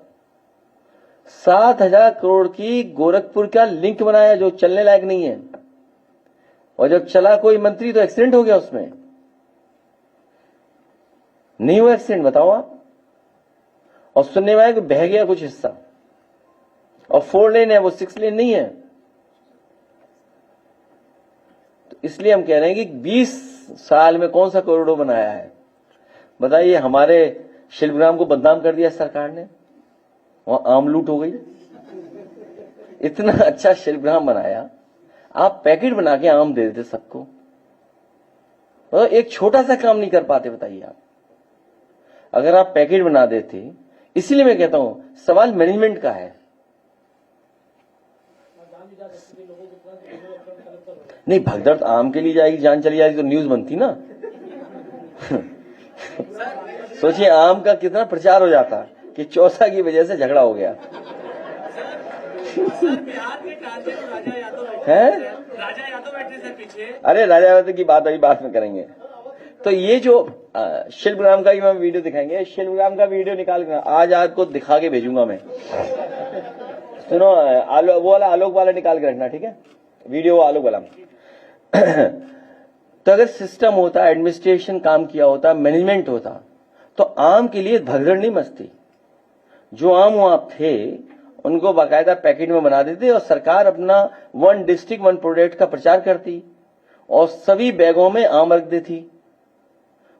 7000 करोड़ की गोरखपुर का लिंक बनाया जो चलने लायक नहीं है, और जब चला कोई मंत्री तो एक्सीडेंट हो गया उसमें। नहीं हुआ एक्सीडेंट, बताओ आप? और सुनने में आया कि बह गया कुछ हिस्सा, और 4 लेन है वो 6 लेन नहीं है। तो इसलिए हम कह रहे हैं कि 20 साल में कौन सा कॉरिडोर बनाया है बताइए? हमारे शिल्पग्राम को बदनाम कर दिया सरकार ने, वहां आम लूट हो गई। इतना अच्छा शिल्पग्राम बनाया, आप पैकेट बना के आम दे देते सबको, तो एक छोटा सा काम नहीं कर पाते बताइए आप? अगर आप पैकेट बना देते, इसीलिए मैं कहता हूं सवाल मैनेजमेंट का है। नहीं, भगदड़ आम के लिए जाएगी, जान चली जाएगी तो न्यूज बनती ना। सोचिए आम का कितना प्रचार हो जाता कि चौसा की वजह से झगड़ा हो गया है। राजा यादव बैठे थे पीछे। अरे राजा यादव की बात अभी बात में करेंगे। तो ये जो शिल्पग्राम का मैं वीडियो दिखाएंगे, शिल्पग्राम का वीडियो निकाल कर आज आपको दिखा के भेजूंगा मैं। सुनो, वो वाला आलोक वाला निकाल के रखना, ठीक है? वीडियो आलोक वाला। तो अगर सिस्टम होता, एडमिनिस्ट्रेशन काम किया होता, मैनेजमेंट होता, तो आम के लिए भगदड़ नहीं मचती। जो आम वहां थे उनको बाकायदा पैकेट में बना देते, और सरकार अपना 1 डिस्ट्रिक्ट 1 प्रोडक्ट का प्रचार करती, और सभी बैगों में आम रख देती,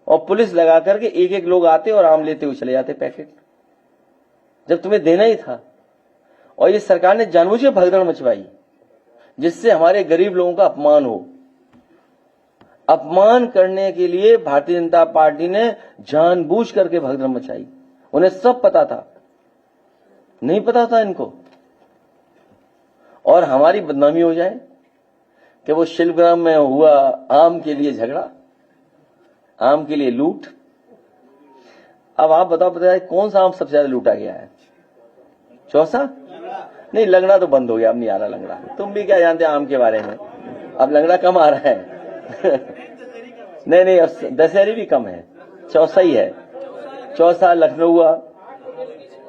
और पुलिस लगा करके एक एक लोग आते और आम लेते हुए चले जाते पैकेट, जब तुम्हें देना ही था। और ये सरकार ने जानबूझ के भगदड़ मचवाई, जिससे हमारे गरीब लोगों का अपमान हो। अपमान करने के लिए भारतीय जनता पार्टी ने जानबूझ करके भगदड़ मचाई। उन्हें सब पता था, नहीं पता था इनको, और हमारी बदनामी हो जाए कि वो शिल्पग्राम में हुआ आम के लिए झगड़ा, आम के लिए लूट। अब आप बताइए कौन सा आम सबसे ज्यादा लूटा गया है? चौसा? नहीं, लंगड़ा तो बंद हो गया, अब नहीं आ रहा लंगड़ा। तुम भी क्या जानते आम के बारे में, अब लंगड़ा कम आ रहा है। नहीं, अब दशहरी भी कम है, चौसा ही है। चौसा, लखनऊ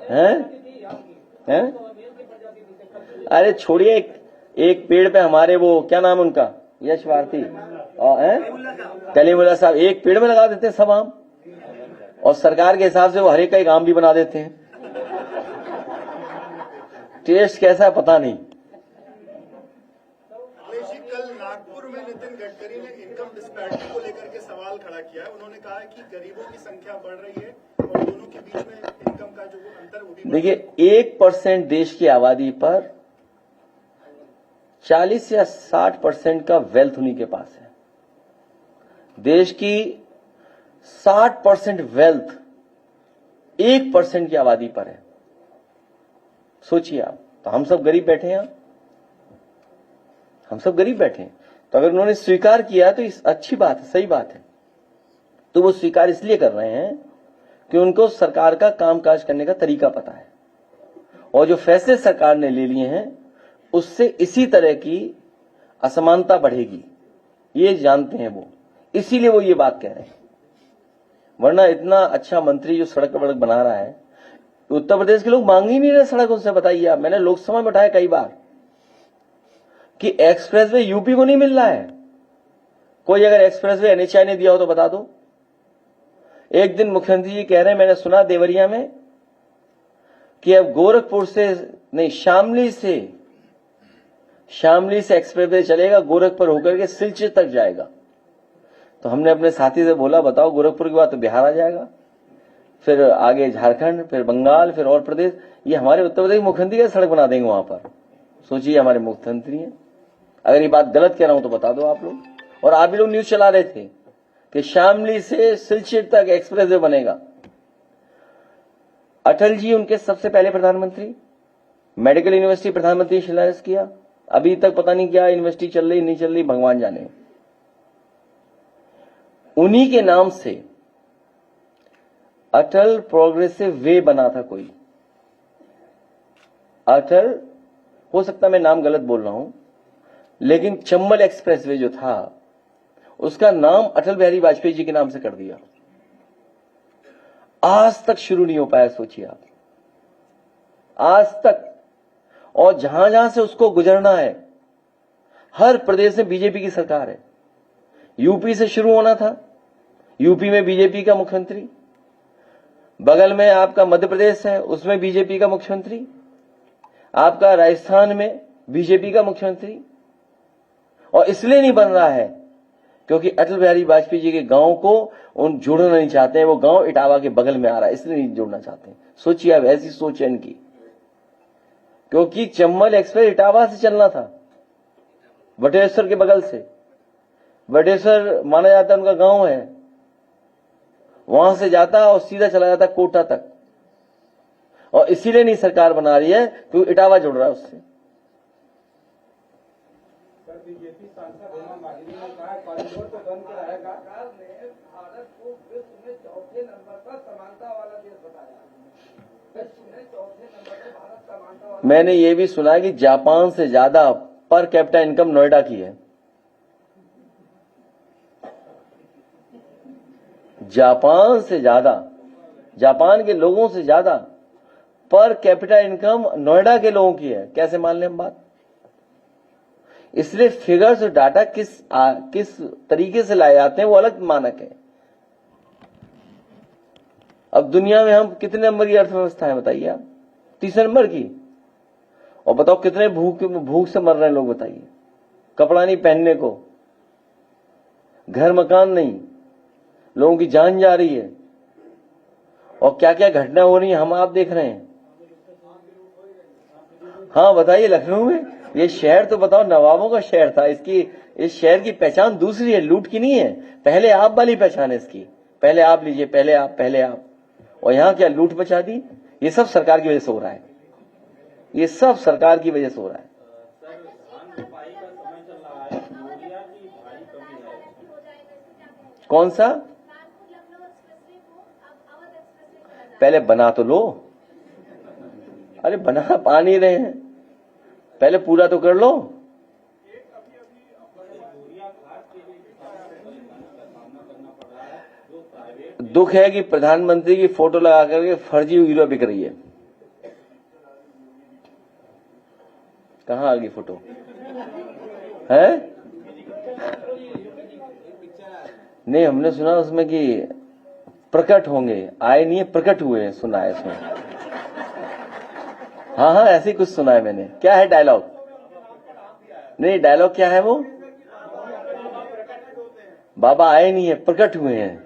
हैं? अरे छोड़िए, एक पेड़ पे हमारे वो क्या नाम उनका, यश भारती कलीमुल्ला साहब, एक पेड़ में लगा देते हैं सब आम, और सरकार के हिसाब से वो हर एक का एक आम भी बना देते हैं। टेस्ट कैसा है पता नहीं। कल नागपुर में नितिन गडकरी ने इनकम डिस्पैरिटी को लेकर के सवाल खड़ा किया है। उन्होंने कहा है कि गरीबों की संख्या बढ़ रही है और दोनों के बीच में इनकम का जो अंतर वो भी। देखिए, 1% देश की आबादी पर 40 या 60% का वेल्थ उन्हीं के पास है। देश की 60% वेल्थ 1% की आबादी पर है। सोचिए आप, तो हम सब गरीब बैठे हैं, हम सब गरीब बैठे हैं। तो अगर उन्होंने स्वीकार किया तो अच्छी बात है, सही बात है। तो वो स्वीकार इसलिए कर रहे हैं कि उनको सरकार का कामकाज करने का तरीका पता है, और जो फैसले सरकार ने ले लिए हैं उससे इसी तरह की असमानता बढ़ेगी, ये जानते हैं वो, इसीलिए वो ये बात कह रहे हैं। वरना इतना अच्छा मंत्री जो सड़क वड़क बना रहा है, उत्तर प्रदेश के लोग मांग ही नहीं रहे सड़क उससे। बताइए आप, मैंने लोकसभा में उठाया कई बार कि एक्सप्रेसवे यूपी को नहीं मिल रहा है। कोई अगर एक्सप्रेसवे एनएचआई ने दिया हो तो बता दो। एक दिन मुख्यमंत्री जी कह रहे हैं, मैंने सुना देवरिया में, कि अब गोरखपुर से नहीं, शामली से एक्सप्रेसवे चलेगा, गोरखपुर होकर के सिलचर तक जाएगा। तो हमने अपने साथी से बोला, बताओ गोरखपुर के बाद तो बिहार आ जाएगा, फिर आगे झारखंड, फिर बंगाल, फिर और प्रदेश। ये हमारे उत्तर प्रदेश मुख्यमंत्री का सड़क बना देंगे वहां पर। सोचिए, हमारे मुख्यमंत्री हैं। अगर ये बात गलत कह रहा हूं तो बता दो आप लोग। और आप भी लोग न्यूज चला रहे थे कि शामली से सिलचर तक एक्सप्रेसवे बनेगा। अटल जी उनके सबसे पहले प्रधानमंत्री, मेडिकल यूनिवर्सिटी प्रधानमंत्री शिलान्यास किया। अभी तक पता नहीं क्या यूनिवर्सिटी चल रही नहीं चल रही, भगवान जाने। उन्हीं के नाम से अटल प्रोग्रेसिव वे बना था कोई, अटल, हो सकता मैं नाम गलत बोल रहा हूं, लेकिन चंबल एक्सप्रेस वे जो था उसका नाम अटल बिहारी वाजपेयी जी के नाम से कर दिया। आज तक शुरू नहीं हो पाया, सोचिए आप, आज तक। और जहां जहां से उसको गुजरना है, हर प्रदेश में बीजेपी की सरकार है। यूपी से शुरू होना था, यूपी में बीजेपी का मुख्यमंत्री, बगल में आपका मध्य प्रदेश है, उसमें बीजेपी का मुख्यमंत्री, आपका राजस्थान में बीजेपी का मुख्यमंत्री। और इसलिए नहीं बन रहा है क्योंकि अटल बिहारी वाजपेयी जी के गांव को उन जोड़ना नहीं चाहते हैं। वो गांव इटावा के बगल में आ रहा है, इसलिए नहीं जोड़ना चाहते। सोचिए अब, ऐसी सोच है इनकी, क्योंकि चंबल एक्सप्रेस इटावा से चलना था, वटेश्वर के बगल से। वटेश्वर माना जाता है उनका गांव है, वहां से जाता और सीधा चला जाता कोटा तक। और इसीलिए नहीं सरकार बना रही है क्योंकि इटावा जुड़ रहा है उससे। बीजेपी सांसद हेमा मालिनी ने कहा कॉरिडोर तो बन के रहेगा। सरकार ने भारत को विश्व में चौथे नंबर पर समानता वाला देश बताया। विश्व में चौथे नंबर पर भारत समानता वाला। मैंने ये भी सुना कि जापान से ज्यादा पर कैपिटा इनकम नोएडा की है। जापान से ज्यादा, जापान के लोगों से ज्यादा पर कैपिटा इनकम नोएडा के लोगों की है। कैसे मान लें हम बात? इसलिए फिगर्स और डाटा किस तरीके से लाए जाते हैं वो अलग मानक है। अब दुनिया में हम कितने नंबर की अर्थव्यवस्था है बताइए आप? 30 नंबर की। और बताओ कितने भूख से मर रहे हैं लोग, बताइए। कपड़ा नहीं पहनने को, घर मकान नहीं, लोगों की जान जा रही है। और क्या क्या घटना हो रही है हम आप देख रहे हैं। हाँ बताइए, लखनऊ में ये शहर तो बताओ नवाबों का शहर था। इस शहर की पहचान दूसरी है, लूट की नहीं है। पहले आप वाली पहचान है इसकी, पहले आप लीजिए, पहले आप। और यहाँ क्या लूट मचा दी? ये सब सरकार की वजह से हो रहा है, ये सब सरकार की वजह से हो रहा है। कौन सा? पहले बना तो लो। अरे बना पा नहीं रहे हैं, पहले पूरा तो कर लो। दुख है कि प्रधानमंत्री की फोटो लगा करके फर्जी हीरो बिक रही है। कहाँ आ गई फोटो? है नहीं, हमने सुना उसमें कि प्रकट होंगे, आए नहीं है, प्रकट हुए हैं, सुना है इसमें। हाँ ऐसे ही कुछ सुना है मैंने। क्या है डायलॉग? नहीं, डायलॉग क्या है वो? बाबा आए नहीं है, प्रकट हुए हैं।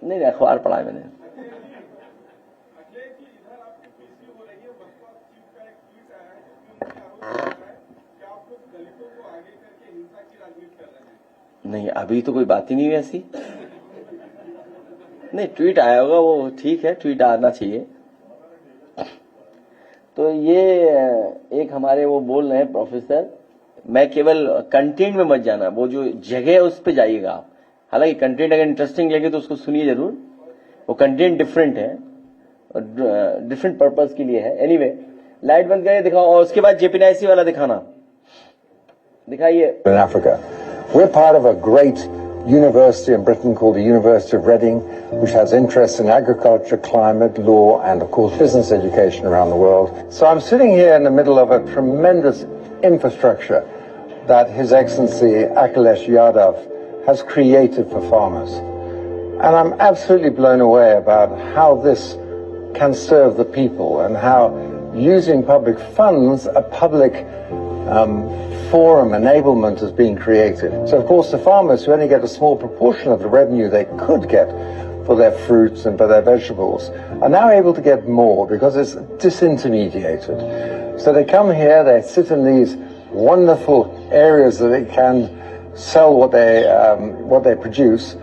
नहीं, अखबार पढ़ा है मैंने। नहीं, अभी तो कोई बात ही नहीं हुई ऐसी। नहीं, ट्वीट आया होगा, वो ठीक है, ट्वीट आना चाहिए। तो ये एक हमारे वो बोल रहे हैं प्रोफेसर, मैं केवल कंटेंट में मत जाना, वो जो जगह है उस पे जाइएगा आप। हालांकि कंटेंट अगर इंटरेस्टिंग लगे तो उसको सुनिए जरूर, वो कंटेंट डिफरेंट है, डिफरेंट पर्पस के लिए है। एनीवे, लाइट बंद करके दिखाओ और उसके बाद जेपीएनआईसी वाला दिखाना, दिखाइए। In Africa, we're part of a great university in Britain called the University of Reading, which has interests in agriculture, climate, law, and of course business education around the world. So I'm sitting here in the middle of a tremendous infrastructure that His Excellency Akhilesh Yadav has created for farmers. And I'm absolutely blown away about how this can serve the people and how using public funds, a public forum enablement is being created. So of course the farmers who only get a small proportion of the revenue they could get for their fruits and for their vegetables are now able to get more because it's disintermediated. So they come here, they sit in these wonderful areas that they can sell what they produce,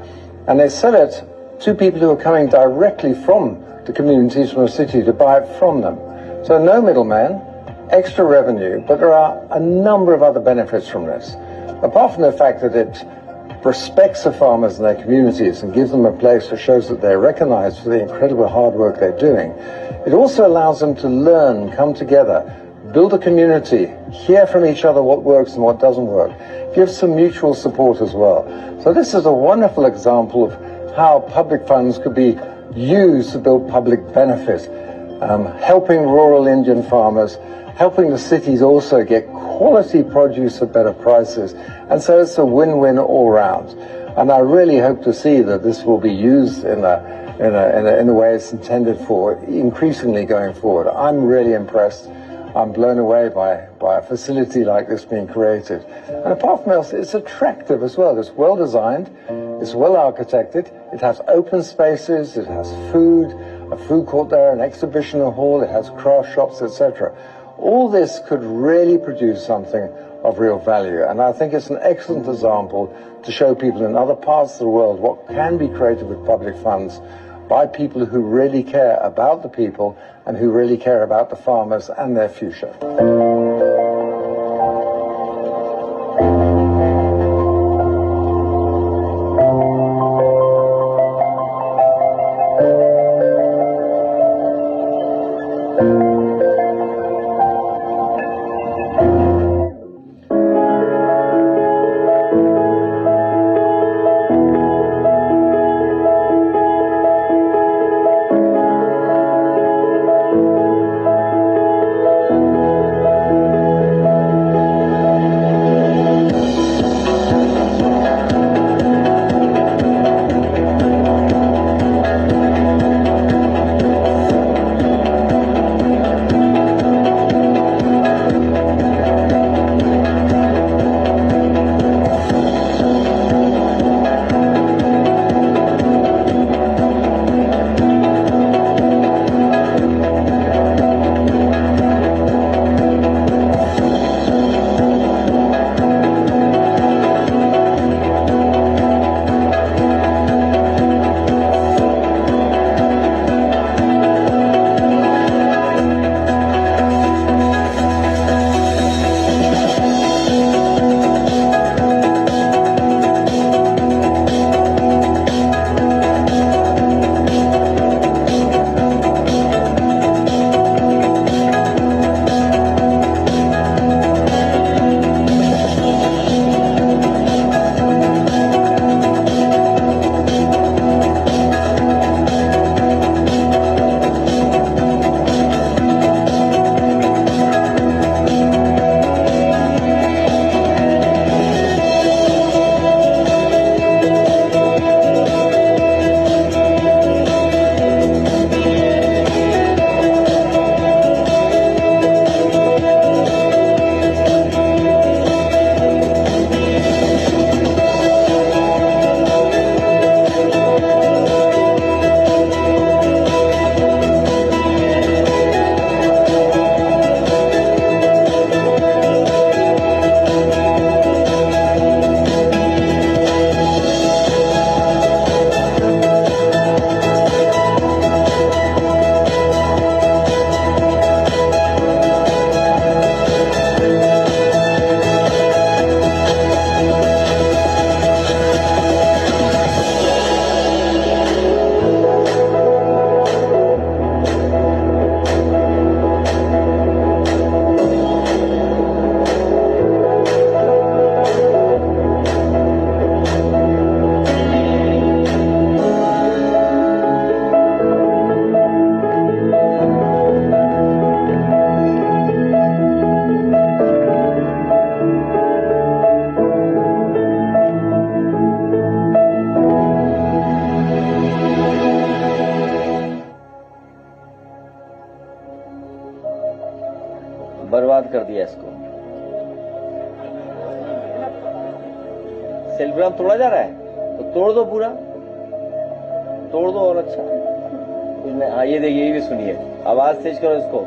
and they sell it to people who are coming directly from the communities, from the city, to buy it from them. So no middleman, extra revenue, but there are a number of other benefits from this. Apart from the fact that it respects the farmers and their communities and gives them a place that shows that they're recognized for the incredible hard work they're doing, it also allows them to learn, come together, build a community, hear from each other what works and what doesn't work, give some mutual support as well. So this is a wonderful example of how public funds could be used to build public benefit, helping rural Indian farmers, helping the cities also get quality produce at better prices. And so it's a win-win all round. And I really hope to see that this will be used in the way it's intended for increasingly going forward. I'm really impressed. I'm blown away by a facility like this being created. And apart from else, it's attractive as well. It's well designed, it's well architected, it has open spaces, it has food, a food court there, an exhibition hall, it has craft shops, etc. All this could really produce something of real value. And I think it's an excellent example to show people in other parts of the world what can be created with public funds by people who really care about the people and who really care about the farmers and their future. बर्बाद कर दिया इसको। सेल्फग्राम तोड़ा जा रहा है तो तोड़ दो, पूरा तोड़ दो और अच्छा कुछ नहीं। हाँ ये देखिए, ये भी सुनिए, आवाज तेज करो इसको।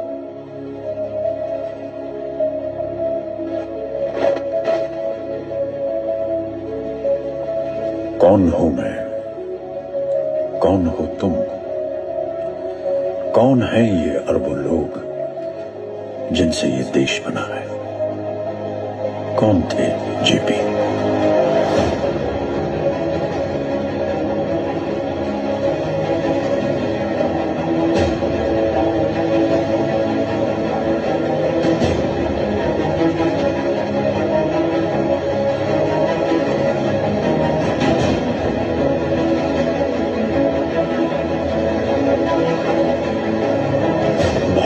कौन हूं मैं, कौन हो तुम, कौन है ये अरबों लोग जिनसे ये देश बना है? कौन थे जेपी?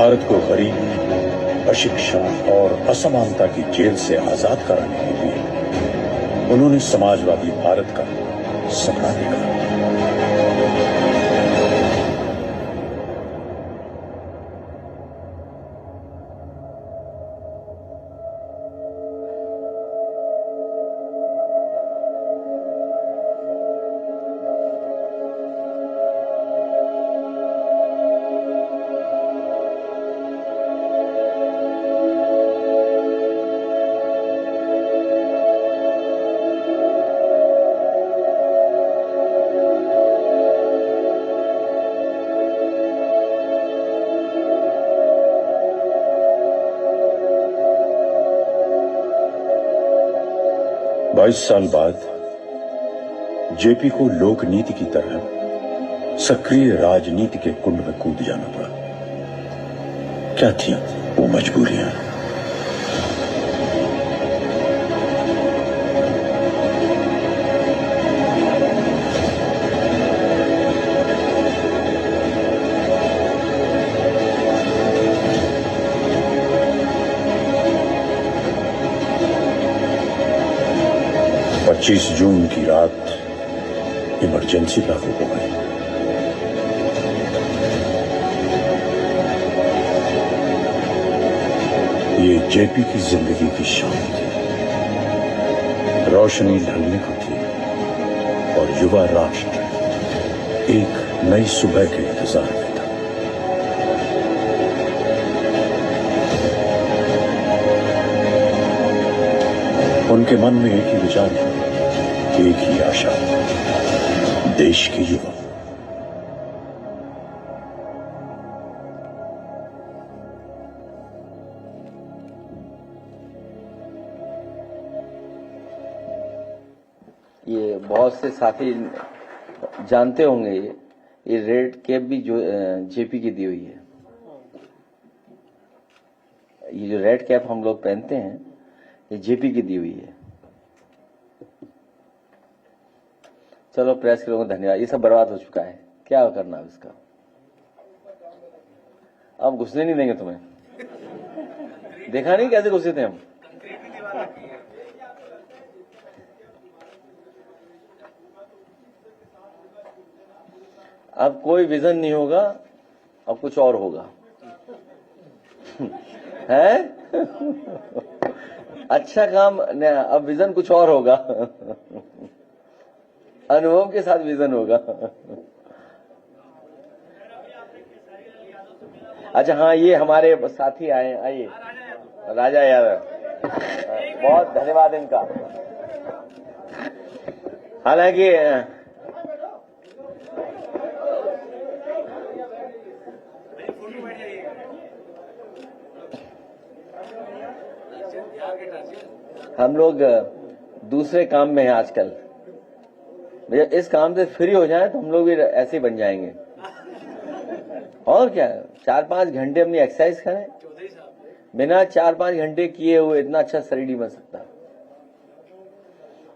भारत को गरीबी, अशिक्षा और असमानता की जेल से आजाद कराने के लिए उन्होंने समाजवादी भारत का सपना देखा। बाईस साल बाद जेपी को लोकनीति की तरह सक्रिय राजनीति के कुंड में कूद जाना पड़ा। क्या थी वो मजबूरियां? पच्चीस जून की रात इमरजेंसी लागू हो गई। ये जेपी की जिंदगी की शाम थी। रोशनी ढलने को थी और युवा राष्ट्र एक नई सुबह के इंतजार में था। उनके मन में एक ही विचार था, एक ही आशा, देश के युवा। ये बहुत से साथी जानते होंगे, ये रेड कैप भी जो जेपी की दी हुई है। ये जो रेड कैप हम लोग पहनते हैं, ये जेपी की दी हुई है। चलो प्रेस के लोगों को धन्यवाद। ये सब बर्बाद हो चुका है, क्या करना है इसका? अब घुसने नहीं देंगे तुम्हें। देखा नहीं कैसे घुसे थे हम। अब कोई विजन नहीं होगा, अब कुछ और होगा। है अच्छा काम, अब विजन कुछ और होगा। अनुभव के साथ विजन होगा। अच्छा हाँ, ये हमारे साथी आए, आइए राजा यादव, बहुत धन्यवाद इनका। हालांकि हम लोग दूसरे काम में हैं आजकल। भैया इस काम से फ्री हो जाए तो हम लोग भी ऐसे ही बन जाएंगे। और क्या, 4-5 घंटे अपनी एक्सरसाइज करें। बिना 4-5 घंटे किए हुए इतना अच्छा शरीर नहीं बन सकता।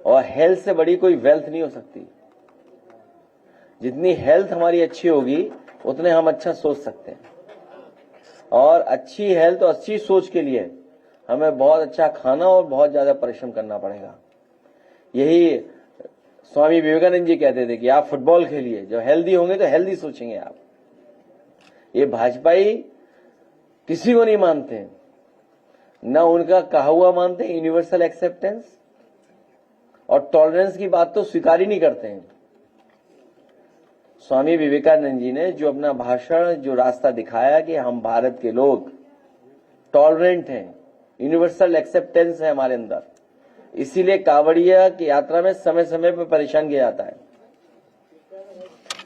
और हेल्थ से बड़ी कोई वेल्थ नहीं हो सकती। जितनी हेल्थ हमारी अच्छी होगी उतने हम अच्छा सोच सकते हैं। और अच्छी हेल्थ और अच्छी सोच के लिए हमें बहुत अच्छा खाना और बहुत ज्यादा परिश्रम करना पड़ेगा। यही स्वामी विवेकानंद जी कहते थे कि आप फुटबॉल खेलिए, जो हेल्दी होंगे तो हेल्दी सोचेंगे आप। ये भाजपाई किसी को नहीं मानते, ना उनका कहा हुआ मानते, यूनिवर्सल एक्सेप्टेंस और टॉलरेंस की बात तो स्वीकार ही नहीं करते हैं। स्वामी विवेकानंद जी ने जो अपना भाषण, जो रास्ता दिखाया कि हम भारत के लोग टॉलरेंट हैं, यूनिवर्सल एक्सेप्टेंस है हमारे अंदर, इसीलिए कांवड़िया की यात्रा में समय समय पर परेशान किया जाता है।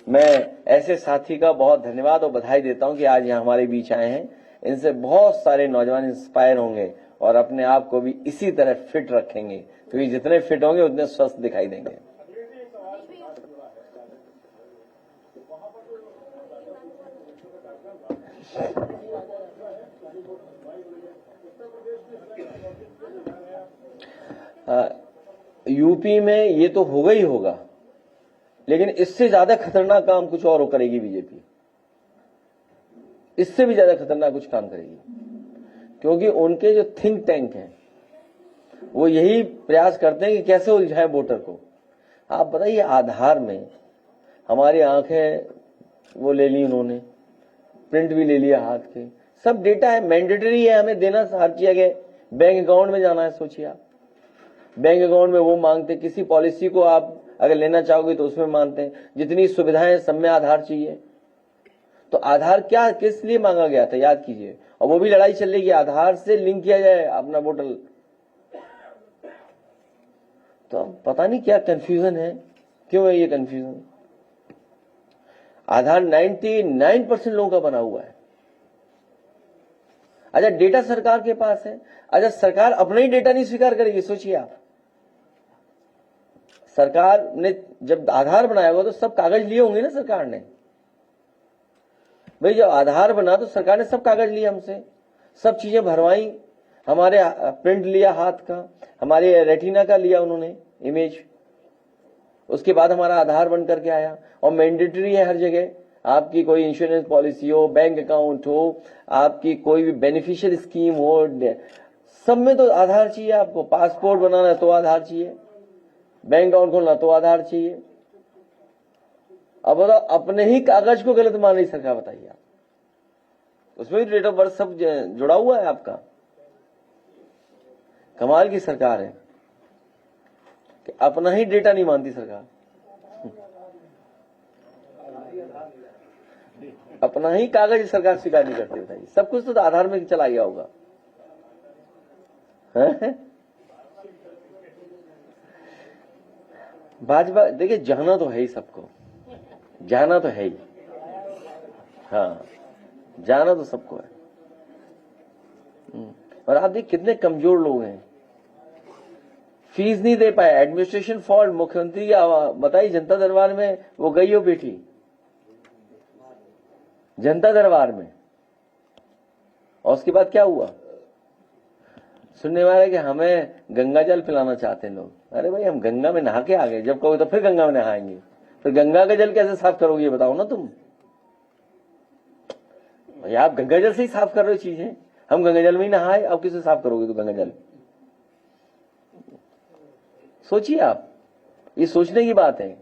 मैं ऐसे साथी का बहुत धन्यवाद और बधाई देता हूं कि आज यहाँ हमारे बीच आए हैं। इनसे बहुत सारे नौजवान इंस्पायर होंगे और अपने आप को भी इसी तरह फिट रखेंगे, क्योंकि जितने फिट होंगे उतने स्वस्थ दिखाई देंगे। यूपी में ये तो होगा ही होगा, लेकिन इससे ज्यादा खतरनाक काम कुछ और करेगी बीजेपी। इससे भी ज्यादा खतरनाक कुछ काम करेगी, क्योंकि उनके जो थिंक टैंक हैं वो यही प्रयास करते हैं कि कैसे उलझाए वोटर को। आप बताइए, आधार में हमारी आंखें वो ले ली उन्होंने, प्रिंट भी ले लिया हाथ के, सब डेटा है, मैंडेटरी है हमें देना हर जगह। बैंक अकाउंट में जाना है, सोचिए आप, बैंक अकाउंट में वो मांगते, किसी पॉलिसी को आप अगर लेना चाहोगे तो उसमें मांगते हैं, जितनी सुविधाएं सब में आधार चाहिए। तो आधार क्या किस लिए मांगा गया था, याद कीजिए। और वो भी लड़ाई चल रही है, आधार से लिंक किया जाए अपना वोटर। तो पता नहीं क्या कंफ्यूजन है, क्यों है ये कंफ्यूजन। आधार 99% लोगों का बना हुआ है। अच्छा, डेटा सरकार के पास है। अच्छा, सरकार अपना ही डेटा नहीं स्वीकार करेगी, सोचिए आप। सरकार ने जब आधार बनाया होगा तो सब कागज लिए होंगे ना सरकार ने। भाई जब आधार बना तो सरकार ने सब कागज लिए हमसे, सब चीजें भरवाई, हमारे प्रिंट लिया हाथ का, हमारे रेटिना का लिया उन्होंने इमेज, उसके बाद हमारा आधार बन करके आया। और मैंडेटरी है हर जगह, आपकी कोई इंश्योरेंस पॉलिसी हो, बैंक अकाउंट हो, आपकी कोई भी बेनिफिशियल स्कीम हो, सब में तो आधार चाहिए आपको। पासपोर्ट बनाना है तो आधार चाहिए, बैंक अकाउंट खोलना तो आधार चाहिए। अब बताओ, अपने ही कागज को गलत मान रही सरकार, बताइए आप। उसमें भी डेट ऑफ बर्थ सब जुड़ा हुआ है आपका। कमाल की सरकार है कि अपना ही डेटा नहीं मानती सरकार, अपना ही कागज सरकार स्वीकार नहीं करती। बताइए, सब कुछ तो आधार में चला गया होगा। भाजपा देखिए, जाना तो है ही सबको, जाना तो है ही, हाँ जाना तो सबको है। और आप देखिए कितने कमजोर लोग हैं, फीस नहीं दे पाए, एडमिनिस्ट्रेशन फॉल्ट। मुख्यमंत्री बताइए, जनता दरबार में वो गई हो बेटी, जनता दरबार में, और उसके बाद क्या हुआ, सुनने वाले कि हमें गंगा जल पिलाना चाहते हैं लोग। अरे भाई, हम गंगा में नहा के आ गए, जब कहोगे तो फिर गंगा में नहाएंगे, फिर गंगा का जल कैसे साफ करोगे ये बताओ ना तुम। भाई आप गंगा जल से ही साफ कर रहे हो चीजें, हम गंगा जल में ही नहाए, अब किसे साफ करोगे तो गंगा जल। सोचिए आप, ये सोचने की बात है।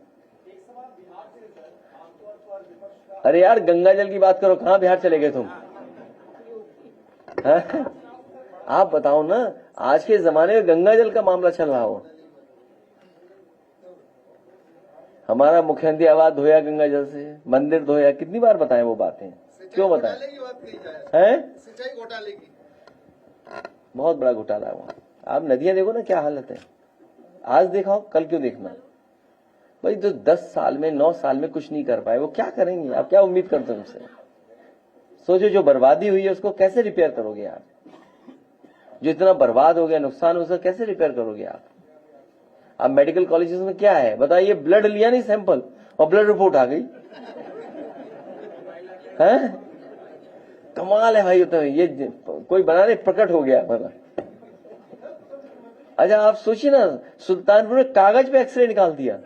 अरे यार, गंगा जल की बात करो, कहां बिहार चले गए तुम? आप बताओ ना, आज के जमाने में गंगा जल का मामला चल रहा हो। हमारा मुख्यमंत्री आवाज धोया गंगा जल से, मंदिर धोया, कितनी बार बताएं वो बातें, क्यों बताएं? सिंचाई घोटाले की बहुत बड़ा घोटाला है वहां। आप नदियां देखो ना क्या हालत है, आज देखा हो कल क्यों देखना। भाई जो 10 साल में 9 साल में कुछ नहीं कर पाए, वो क्या करेंगे? आप क्या उम्मीद करते हो उनसे? सोचो, जो बर्बादी हुई है उसको कैसे रिपेयर करोगे आप? जो इतना बर्बाद हो गया, नुकसान, उसका कैसे रिपेयर करोगे आप? अब मेडिकल कॉलेजेस में क्या है बताइए, ब्लड लिया नहीं सैंपल और ब्लड रिपोर्ट आ गई है। कमाल है भाई, तो ये कोई बनाने प्रकट हो गया बना। अच्छा आप सोचिए ना, सुल्तानपुर में कागज पे एक्सरे निकाल दिया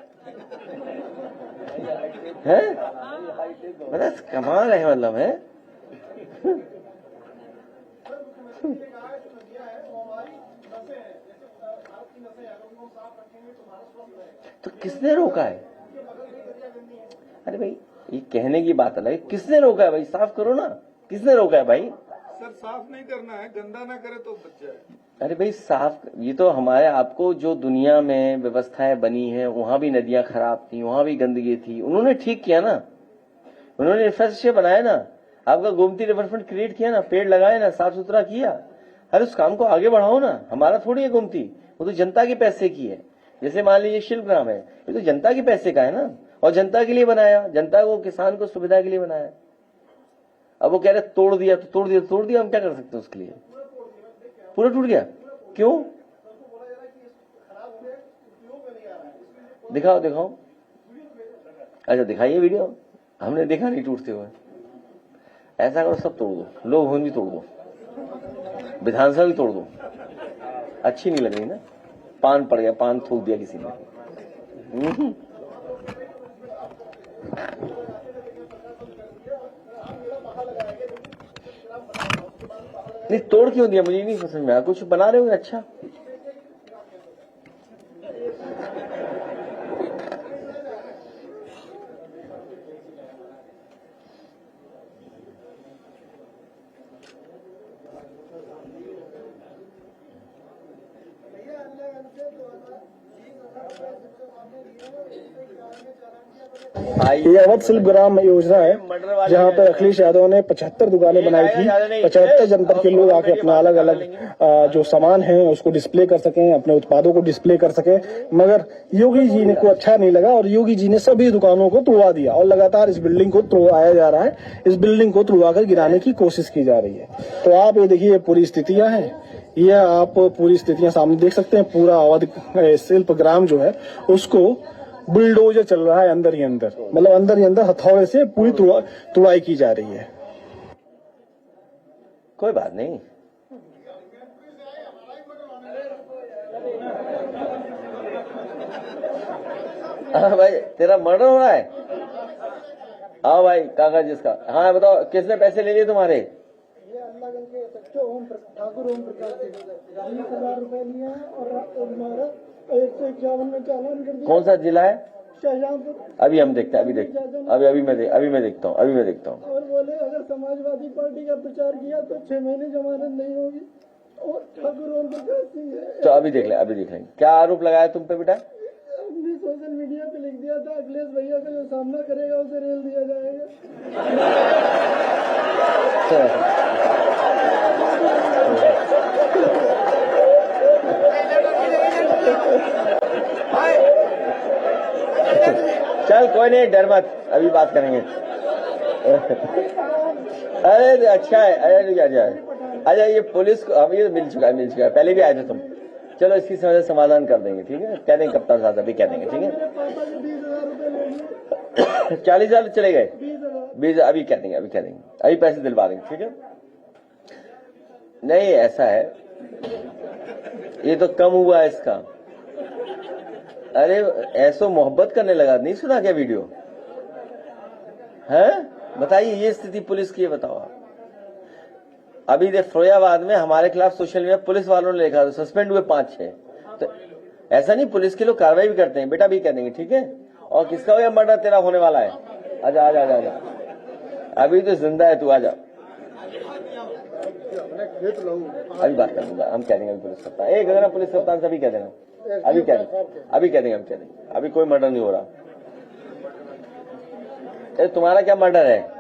है, मतलब कमाल है, मतलब है। तो किसने रोका है? अरे भाई, ये कहने की बात अलग है, किसने रोका है भाई? साफ करो ना, किसने रोका है भाई? सर साफ नहीं करना है, गंदा ना करे तो बच जाए। अरे भाई साफ, ये तो हमारे आपको जो दुनिया में व्यवस्थाएं बनी है, वहां भी नदियां खराब थी, वहां भी गंदगी थी, उन्होंने ठीक किया ना, उन्होंने इंफ्रास्ट्रक्चर बनाया ना, आपका गोमती रिवरफ्रंट क्रिएट किया ना, पेड़ लगाए ना, साफ सुथरा किया। अरे उस काम को आगे बढ़ाओ ना, हमारा थोड़ी है गोमती, वो तो जनता के पैसे की है। जैसे मान लीजिए शिल्पग्राम है, ये तो जनता के पैसे का है ना, और जनता के लिए बनाया, जनता को, किसान को सुविधा के लिए बनाया। अब वो कह रहे तोड़ दिया, तो तोड़ दिया, तोड़ दिया, हम क्या कर सकते हैं उसके लिए? पूरा टूट गया, क्यों? दिखाओ दिखाओ, अच्छा दिखाइए वीडियो, हमने देखा नहीं टूटते हुए। ऐसा करो, सब तोड़ दो, लोग भवन भी तोड़ दो, विधानसभा भी तोड़ दो, अच्छी नहीं लग रही ना। पान पड़ गया, पान थूक दिया किसी ने। नहीं तोड़ क्यों दिया, मुझे नहीं समझ में आया। कुछ बना रहे हो अच्छा। ये अवध शिल्प ग्राम योजना है जहाँ पे अखिलेश यादव ने 75 दुकानें बनाई थी। 75 जनपद के लोग आके अपना अलग अलग जो सामान है उसको डिस्प्ले कर सकें, अपने उत्पादों को डिस्प्ले कर सकें। मगर योगी जी ने को अच्छा नहीं लगा और योगी जी ने सभी दुकानों को तोड़वा दिया और लगातार इस बिल्डिंग को तोड़वाया जा रहा है। इस बिल्डिंग को तोड़वा कर गिराने की कोशिश की जा रही है। तो आप ये देखिए, ये पूरी स्थितियां हैं, ये आप पूरी स्थितियां सामने देख सकते हैं। पूरा अवध शिल्प ग्राम जो है उसको बुलडोजर चल रहा है अंदर ही अंदर, मतलब अंदर ही अंदर हथौड़े से पूरी तुड़ाई की जा रही है। कोई बात नहीं, हाँ भाई तेरा मर्डर हो रहा है। हाँ भाई कागज जिसका, हाँ बताओ किसने पैसे ले लिए तुम्हारे? ये अल्लाहगंज के ठाकुर ओम प्रकाश से 20,000 रुपए लिए और हमारा 151 में चालान कर दिया। कौन सा जिला है? शाहजहांपुर। अभी हम देखते हैं, अभी देखते हैं, अभी मैं देखता हूँ। और बोले अगर समाजवादी पार्टी का प्रचार किया तो 6 महीने जमानत नहीं होगी। और ठाकुर ओम प्रकाश सिंह है। तो अभी देख लेंगे क्या आरोप लगाया तुम पे बेटा? हमने सोशल मीडिया पे लिख दिया था अखिलेश भैया का जो सामना करेगा उसे रेल दिया जाएगा। चल कोई नहीं, डर मत, अभी बात करेंगे। अरे अच्छा है, अरे अच्छा ये पुलिस को हम ये मिल चुका है, पहले भी आए थे तुम। चलो इसकी समस्या समाधान कर देंगे, ठीक है? कह देंगे कप्तान साहब, अभी कह देंगे, ठीक है? 40,000 चले गए, 20 अभी कह देंगे, अभी पैसे दिलवा देंगे, ठीक है? नहीं ऐसा है, ये तो कम हुआ है इसका। अरे ऐसो मोहब्बत करने लगा, नहीं सुना क्या वीडियो है? बताइए ये स्थिति पुलिस की है, बताओ आप। अभी देख फरोयाबाद में हमारे खिलाफ सोशल मीडिया पुलिस वालों ने लिखा, सस्पेंड हुए 5-6। तो ऐसा नहीं, पुलिस के लोग कार्रवाई भी करते हैं बेटा, भी कह देंगे, ठीक है? और किसका हो गया मर्डर? तेरा होने वाला है। आजा आजा आजा, अभी तो जिंदा है तू, आजा। अभी बात कर दूंगा, हम कह देंगे अभी पुलिस कप्तान, एक अगर पुलिस कप्तान से अभी कह देना, अभी कह देंगे, अभी कोई मर्डर नहीं हो रहा। तुम्हारा क्या मर्डर है?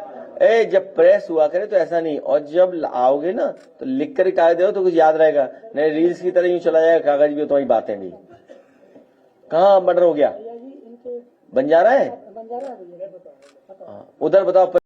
जब प्रेस हुआ करे तो ऐसा नहीं, और जब आओगे ना तो लिख कर कागज दो तो कुछ याद रहेगा, नहीं रील्स की तरह यूं चला जाएगा कागज भी, तुम्हारी बातें भी। कहाँ मर्डर हो गया? बंजारा है, उधर बताओ।